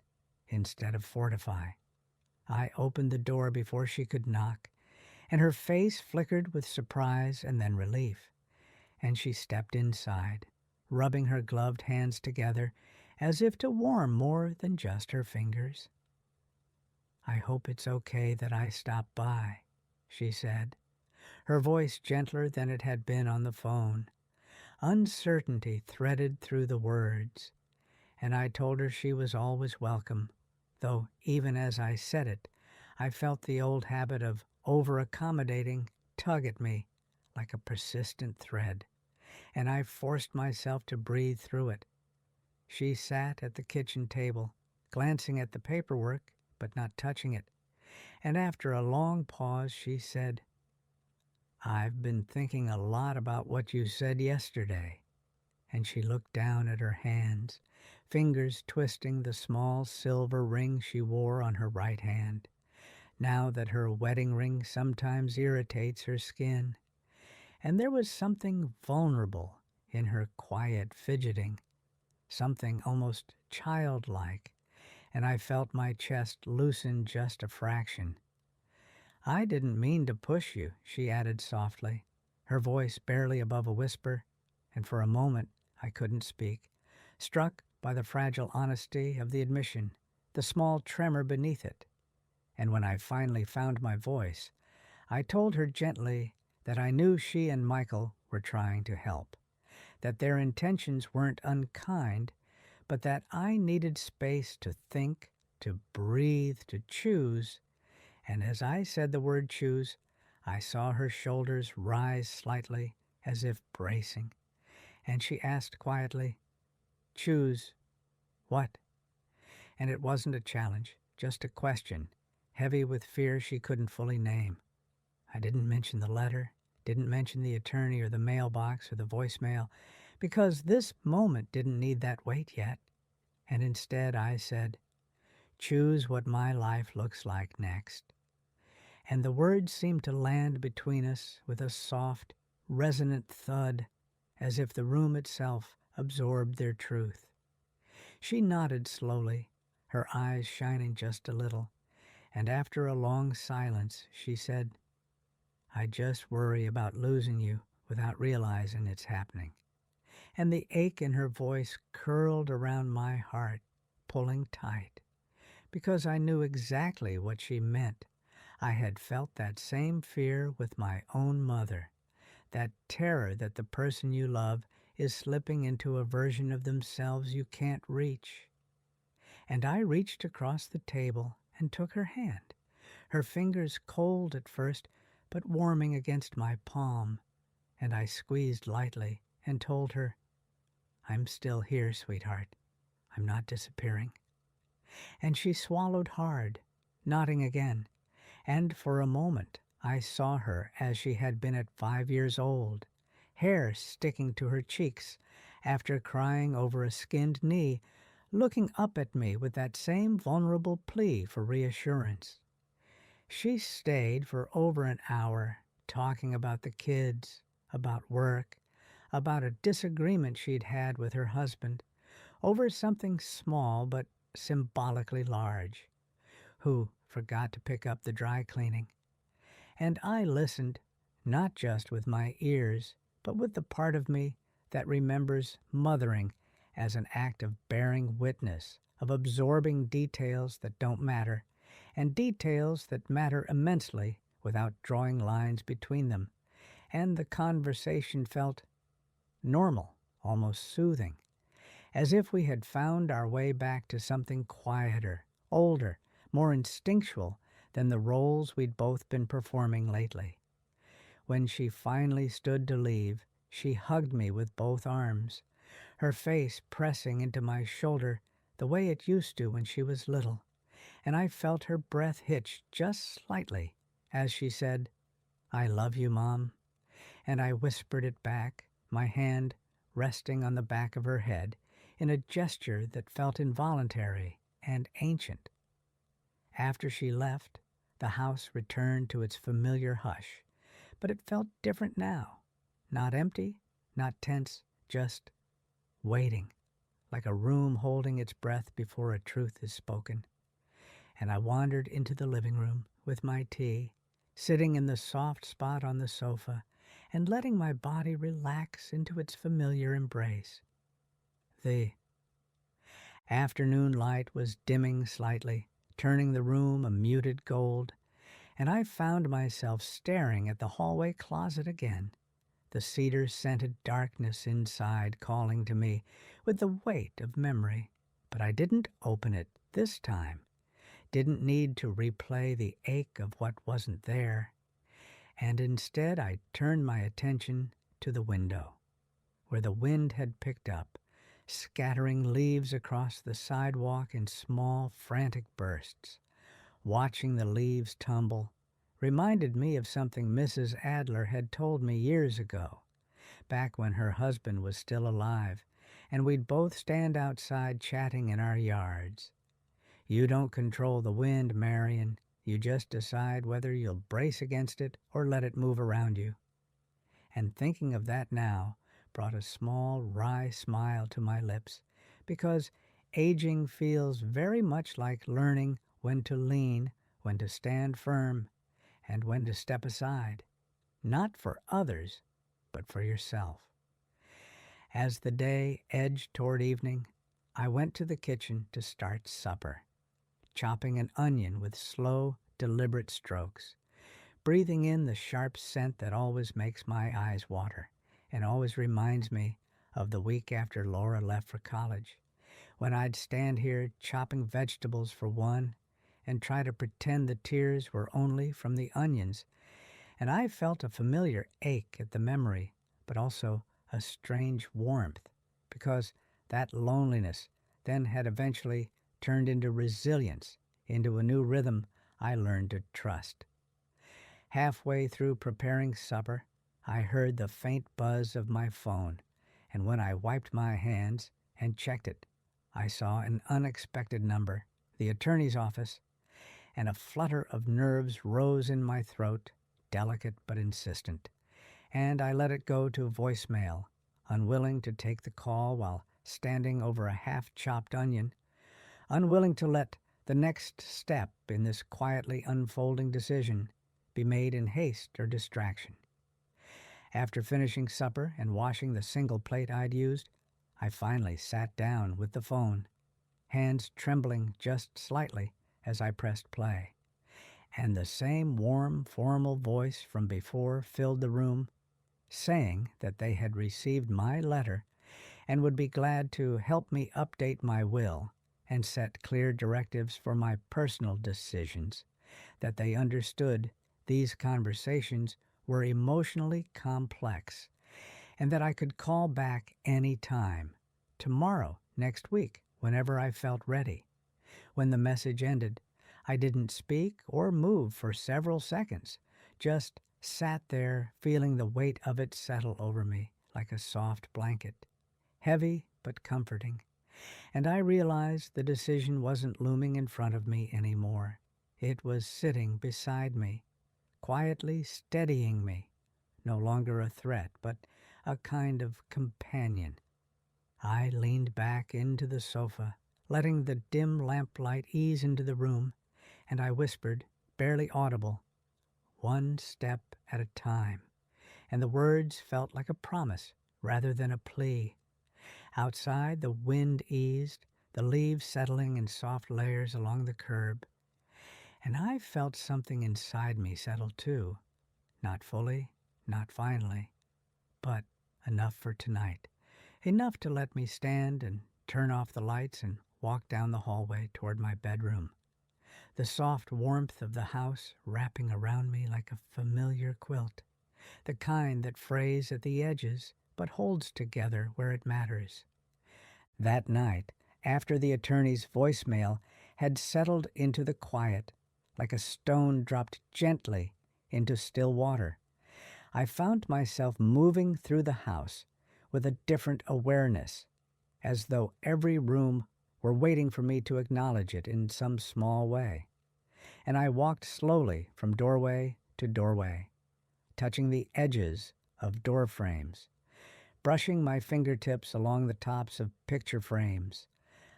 instead of fortify. I opened the door before she could knock, and her face flickered with surprise and then relief, and she stepped inside, rubbing her gloved hands together as if to warm more than just her fingers. "I hope it's okay that I stopped by," she said, her voice gentler than it had been on the phone. Uncertainty threaded through the words, and I told her she was always welcome, though even as I said it, I felt the old habit of over-accommodating tug at me like a persistent thread. and I forced myself to breathe through it. She sat at the kitchen table, glancing at the paperwork, but not touching it, and after a long pause she said, "I've been thinking a lot about what you said yesterday." And she looked down at her hands, fingers twisting the small silver ring she wore on her right hand, now that her wedding ring sometimes irritates her skin. And there was something vulnerable in her quiet fidgeting, something almost childlike, and I felt my chest loosen just a fraction. "I didn't mean to push you," she added softly, her voice barely above a whisper, and for a moment I couldn't speak, struck by the fragile honesty of the admission, the small tremor beneath it. And when I finally found my voice, I told her gently that I knew she and Michael were trying to help, that their intentions weren't unkind, but that I needed space to think, to breathe, to choose. And as I said the word choose, I saw her shoulders rise slightly, as if bracing, and she asked quietly, "Choose what?" And it wasn't a challenge, just a question, heavy with fear she couldn't fully name. I didn't mention the letter, didn't mention the attorney or the mailbox or the voicemail, because this moment didn't need that weight yet. And instead I said, "Choose what my life looks like next." And the words seemed to land between us with a soft, resonant thud, as if the room itself absorbed their truth. She nodded slowly, her eyes shining just a little, and after a long silence she said, "I just worry about losing you without realizing it's happening." And the ache in her voice curled around my heart, pulling tight, because I knew exactly what she meant. I had felt that same fear with my own mother, that terror that the person you love is slipping into a version of themselves you can't reach. And I reached across the table and took her hand, her fingers cold at first, but warming against my palm, and I squeezed lightly and told her, "I'm still here, sweetheart. I'm not disappearing." And she swallowed hard, nodding again, and for a moment I saw her as she had been at 5 years old, hair sticking to her cheeks after crying over a skinned knee, looking up at me with that same vulnerable plea for reassurance. She stayed for over an hour, talking about the kids, about work, about a disagreement she'd had with her husband over something small but symbolically large, who forgot to pick up the dry cleaning. And I listened, not just with my ears, but with the part of me that remembers mothering as an act of bearing witness, of absorbing details that don't matter, and details that matter immensely without drawing lines between them. And the conversation felt normal, almost soothing, as if we had found our way back to something quieter, older, more instinctual than the roles we'd both been performing lately. When she finally stood to leave, she hugged me with both arms, her face pressing into my shoulder the way it used to when she was little, and I felt her breath hitch just slightly as she said, "I love you, Mom," and I whispered it back, my hand resting on the back of her head in a gesture that felt involuntary and ancient. After she left, the house returned to its familiar hush, but it felt different now. Not empty, not tense, just waiting, like a room holding its breath before a truth is spoken. And I wandered into the living room with my tea, sitting in the soft spot on the sofa and letting my body relax into its familiar embrace. The afternoon light was dimming slightly, turning the room a muted gold, and I found myself staring at the hallway closet again, the cedar-scented darkness inside calling to me with the weight of memory. But I didn't open it this time, didn't need to replay the ache of what wasn't there, and instead I turned my attention to the window, where the wind had picked up, scattering leaves across the sidewalk in small, frantic bursts. Watching the leaves tumble reminded me of something Mrs. Adler had told me years ago, back when her husband was still alive, and we'd both stand outside chatting in our yards. You don't control the wind, Marion. You just decide whether you'll brace against it or let it move around you. And thinking of that now brought a small, wry smile to my lips, because aging feels very much like learning when to lean, when to stand firm, and when to step aside, not for others, but for yourself. As the day edged toward evening, I went to the kitchen to start supper, chopping an onion with slow, deliberate strokes, breathing in the sharp scent that always makes my eyes water and always reminds me of the week after Laura left for college, when I'd stand here chopping vegetables for one and try to pretend the tears were only from the onions, and I felt a familiar ache at the memory, but also a strange warmth, because that loneliness then had eventually turned into resilience, into a new rhythm I learned to trust. Halfway through preparing supper, I heard the faint buzz of my phone, and when I wiped my hands and checked it, I saw an unexpected number, the attorney's office, and a flutter of nerves rose in my throat, delicate but insistent, and I let it go to voicemail, unwilling to take the call while standing over a half-chopped onion, unwilling to let the next step in this quietly unfolding decision be made in haste or distraction. After finishing supper and washing the single plate I'd used, I finally sat down with the phone, hands trembling just slightly as I pressed play, and the same warm, formal voice from before filled the room, saying that they had received my letter and would be glad to help me update my will and set clear directives for my personal decisions, that they understood these conversations were emotionally complex, and that I could call back any time, tomorrow, next week, whenever I felt ready. When the message ended, I didn't speak or move for several seconds, just sat there feeling the weight of it settle over me like a soft blanket, heavy but comforting. And I realized the decision wasn't looming in front of me anymore. It was sitting beside me, quietly steadying me, no longer a threat, but a kind of companion. I leaned back into the sofa, letting the dim lamplight ease into the room, and I whispered, barely audible, "One step at a time," and the words felt like a promise rather than a plea. Outside, the wind eased, the leaves settling in soft layers along the curb, and I felt something inside me settle too. Not fully, not finally, but enough for tonight. Enough to let me stand and turn off the lights and walk down the hallway toward my bedroom. The soft warmth of the house wrapping around me like a familiar quilt, the kind that frays at the edges but holds together where it matters. That night, after the attorney's voicemail had settled into the quiet, like a stone dropped gently into still water, I found myself moving through the house with a different awareness, as though every room were waiting for me to acknowledge it in some small way. And I walked slowly from doorway to doorway, touching the edges of door frames, brushing my fingertips along the tops of picture frames,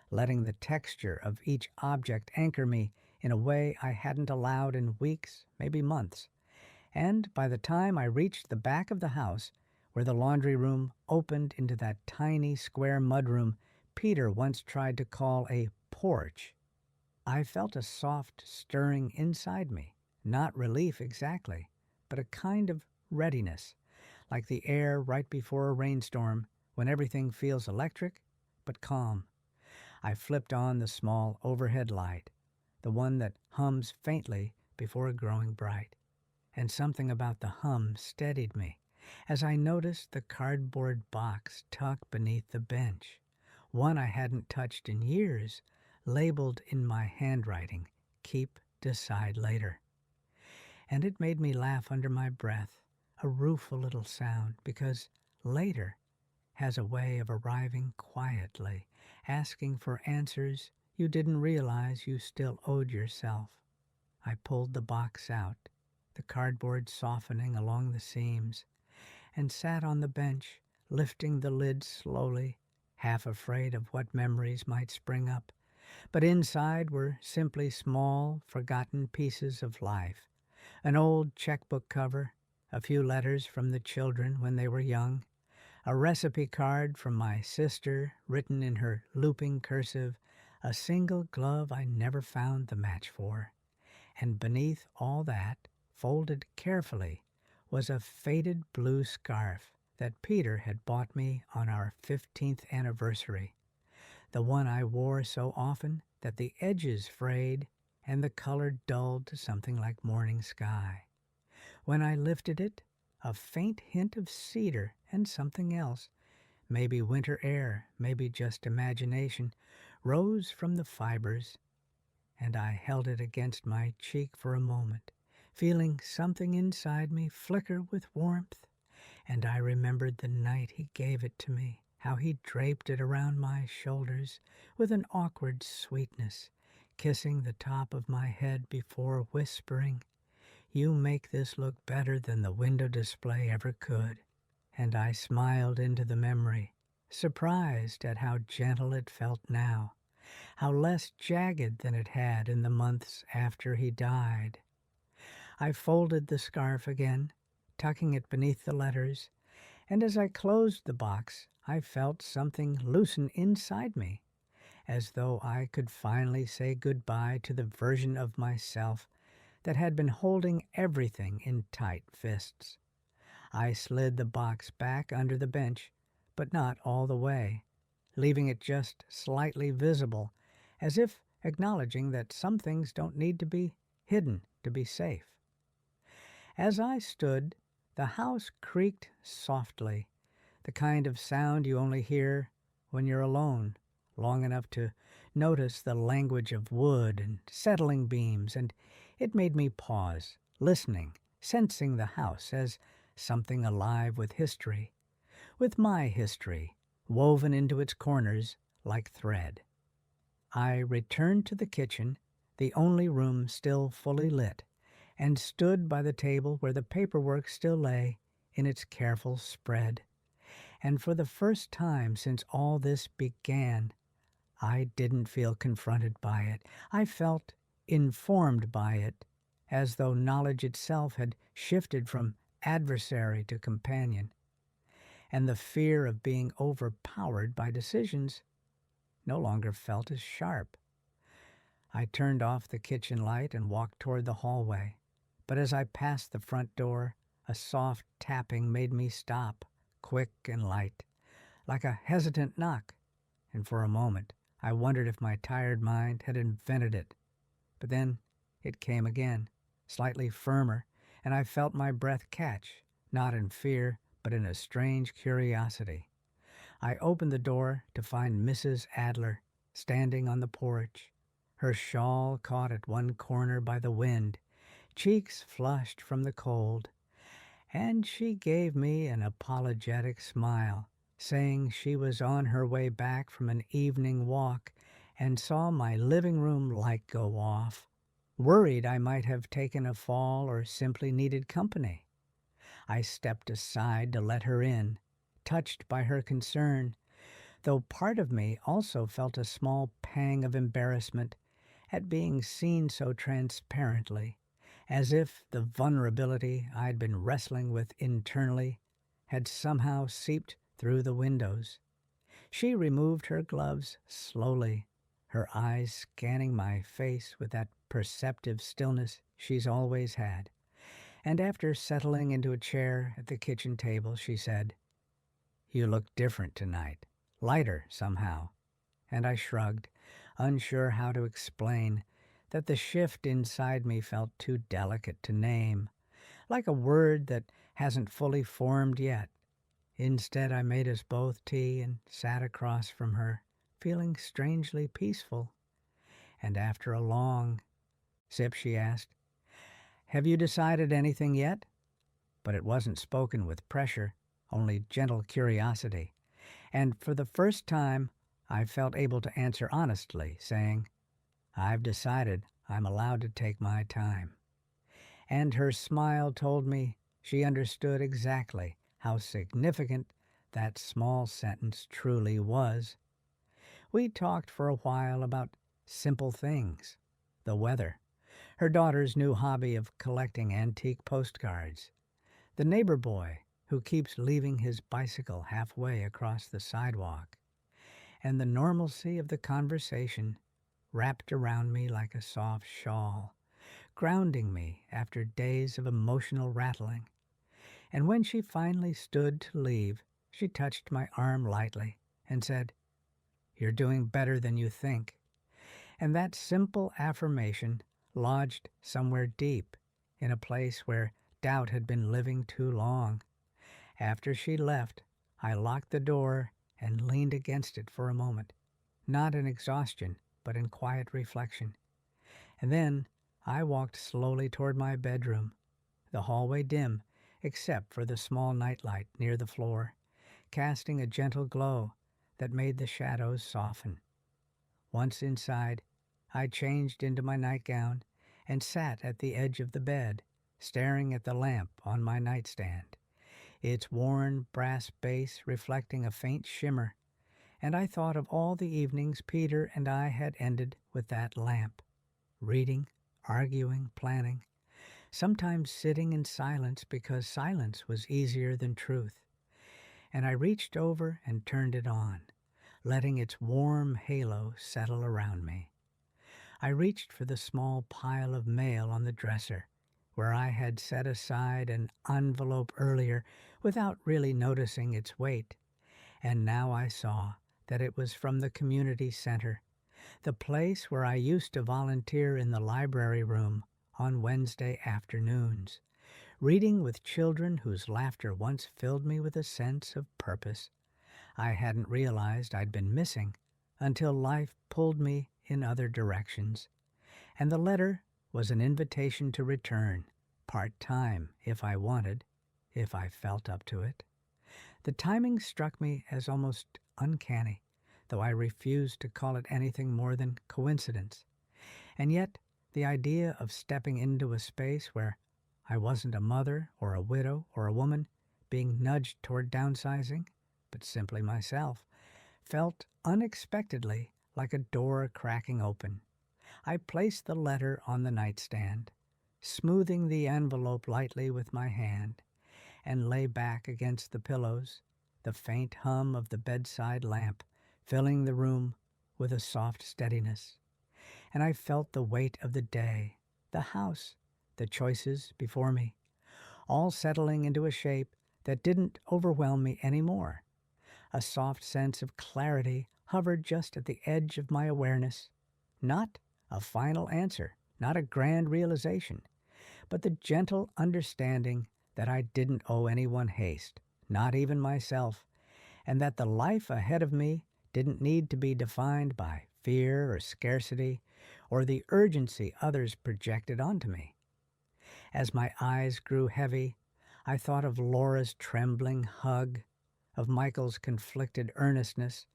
letting the texture of each object anchor me in a way I hadn't allowed in weeks, maybe months. And by the time I reached the back of the house, where the laundry room opened into that tiny square mudroom Peter once tried to call a porch, I felt a soft stirring inside me, not relief exactly, but a kind of readiness, like the air right before a rainstorm when everything feels electric but calm. I flipped on the small overhead light, the one that hums faintly before growing bright, and something about the hum steadied me, as I noticed the cardboard box tucked beneath the bench, one I hadn't touched in years, labeled in my handwriting, "Keep, decide later." And it made me laugh under my breath, a rueful little sound, because later has a way of arriving quietly, asking for answers you didn't realize you still owed yourself. I pulled the box out, the cardboard softening along the seams, and sat on the bench, lifting the lid slowly, half afraid of what memories might spring up. But inside were simply small, forgotten pieces of life. An old checkbook cover, a few letters from the children when they were young, a recipe card from my sister written in her looping cursive, a single glove I never found the match for. And beneath all that, folded carefully, was a faded blue scarf that Peter had bought me on our 15th anniversary, the one I wore so often that the edges frayed and the color dulled to something like morning sky. When I lifted it, a faint hint of cedar and something else, maybe winter air, maybe just imagination, rose from the fibers, and I held it against my cheek for a moment, feeling something inside me flicker with warmth. And I remembered the night he gave it to me, how he draped it around my shoulders with an awkward sweetness, kissing the top of my head before whispering, "You make this look better than the window display ever could." And I smiled into the memory, surprised at how gentle it felt now, how less jagged than it had in the months after he died. I folded the scarf again, tucking it beneath the letters, and as I closed the box, I felt something loosen inside me, as though I could finally say goodbye to the version of myself that had been holding everything in tight fists. I slid the box back under the bench, but not all the way, leaving it just slightly visible, as if acknowledging that some things don't need to be hidden to be safe. As I stood, the house creaked softly, the kind of sound you only hear when you're alone, long enough to notice the language of wood and settling beams, and it made me pause, listening, sensing the house as something alive with history, with my history, woven into its corners like thread. I returned to the kitchen, the only room still fully lit, and stood by the table where the paperwork still lay in its careful spread. And for the first time since all this began, I didn't feel confronted by it. I felt informed by it, as though knowledge itself had shifted from adversary to companion, and the fear of being overpowered by decisions no longer felt as sharp. I turned off the kitchen light and walked toward the hallway, but as I passed the front door, a soft tapping made me stop, quick and light, like a hesitant knock, and for a moment I wondered if my tired mind had invented it. But then it came again, slightly firmer, and I felt my breath catch, not in fear, but in a strange curiosity. I opened the door to find Mrs. Adler standing on the porch, her shawl caught at one corner by the wind, cheeks flushed from the cold, and she gave me an apologetic smile, saying she was on her way back from an evening walk and saw my living room light go off, worried I might have taken a fall or simply needed company. I stepped aside to let her in, touched by her concern, though part of me also felt a small pang of embarrassment at being seen so transparently, as if the vulnerability I'd been wrestling with internally had somehow seeped through the windows. She removed her gloves slowly, her eyes scanning my face with that perceptive stillness she's always had, and after settling into a chair at the kitchen table, she said, "You look different tonight, lighter somehow." And I shrugged, unsure how to explain that the shift inside me felt too delicate to name. like a word that hasn't fully formed yet. Instead, I made us both tea and sat across from her, feeling strangely peaceful. And after a long sip, she asked, "Have you decided anything yet?" But it wasn't spoken with pressure, only gentle curiosity. And for the first time, I felt able to answer honestly, saying, "I've decided I'm allowed to take my time." And her smile told me she understood exactly how significant that small sentence truly was. We talked for a while about simple things, the weather, her daughter's new hobby of collecting antique postcards, the neighbor boy who keeps leaving his bicycle halfway across the sidewalk, and the normalcy of the conversation wrapped around me like a soft shawl, grounding me after days of emotional rattling. And when she finally stood to leave, she touched my arm lightly and said, "You're doing better than you think." And that simple affirmation lodged somewhere deep, in a place where doubt had been living too long. After she left, I locked the door and leaned against it for a moment, not in exhaustion, but in quiet reflection. And then I walked slowly toward my bedroom, the hallway dim, except for the small nightlight near the floor, casting a gentle glow that made the shadows soften. Once inside, I changed into my nightgown and sat at the edge of the bed, staring at the lamp on my nightstand, its worn brass base reflecting a faint shimmer, and I thought of all the evenings Peter and I had ended with that lamp, reading, arguing, planning, sometimes sitting in silence because silence was easier than truth. And I reached over and turned it on, letting its warm halo settle around me. I reached for the small pile of mail on the dresser, where I had set aside an envelope earlier without really noticing its weight, and now I saw that it was from the community center, the place where I used to volunteer in the library room on Wednesday afternoons, reading with children whose laughter once filled me with a sense of purpose I hadn't realized I'd been missing until life pulled me in other directions. And the letter was an invitation to return, part-time if I wanted, if I felt up to it. The timing struck me as almost uncanny, though I refused to call it anything more than coincidence. And yet, the idea of stepping into a space where I wasn't a mother or a widow or a woman being nudged toward downsizing, but simply myself, felt unexpectedly like a door cracking open. I placed the letter on the nightstand, smoothing the envelope lightly with my hand, and lay back against the pillows, the faint hum of the bedside lamp filling the room with a soft steadiness. And I felt the weight of the day, the house, the choices before me, all settling into a shape that didn't overwhelm me anymore. A soft sense of clarity hovered just at the edge of my awareness. Not a final answer, not a grand realization, but the gentle understanding that I didn't owe anyone haste, not even myself, and that the life ahead of me didn't need to be defined by fear or scarcity or the urgency others projected onto me. As my eyes grew heavy, I thought of Laura's trembling hug, of Michael's conflicted earnestness,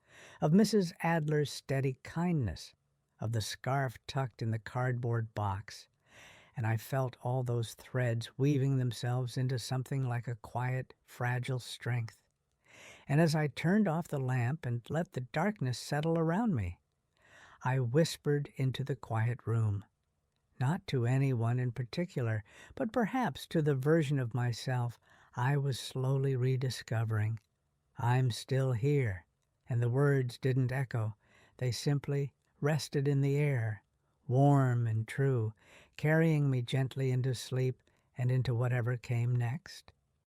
of Mrs. Adler's steady kindness, of the scarf tucked in the cardboard box, and I felt all those threads weaving themselves into something like a quiet, fragile strength. And as I turned off the lamp and let the darkness settle around me, I whispered into the quiet room, not to anyone in particular, but perhaps to the version of myself I was slowly rediscovering. "I'm still here," and the words didn't echo. They simply rested in the air, warm and true, carrying me gently into sleep and into whatever came next.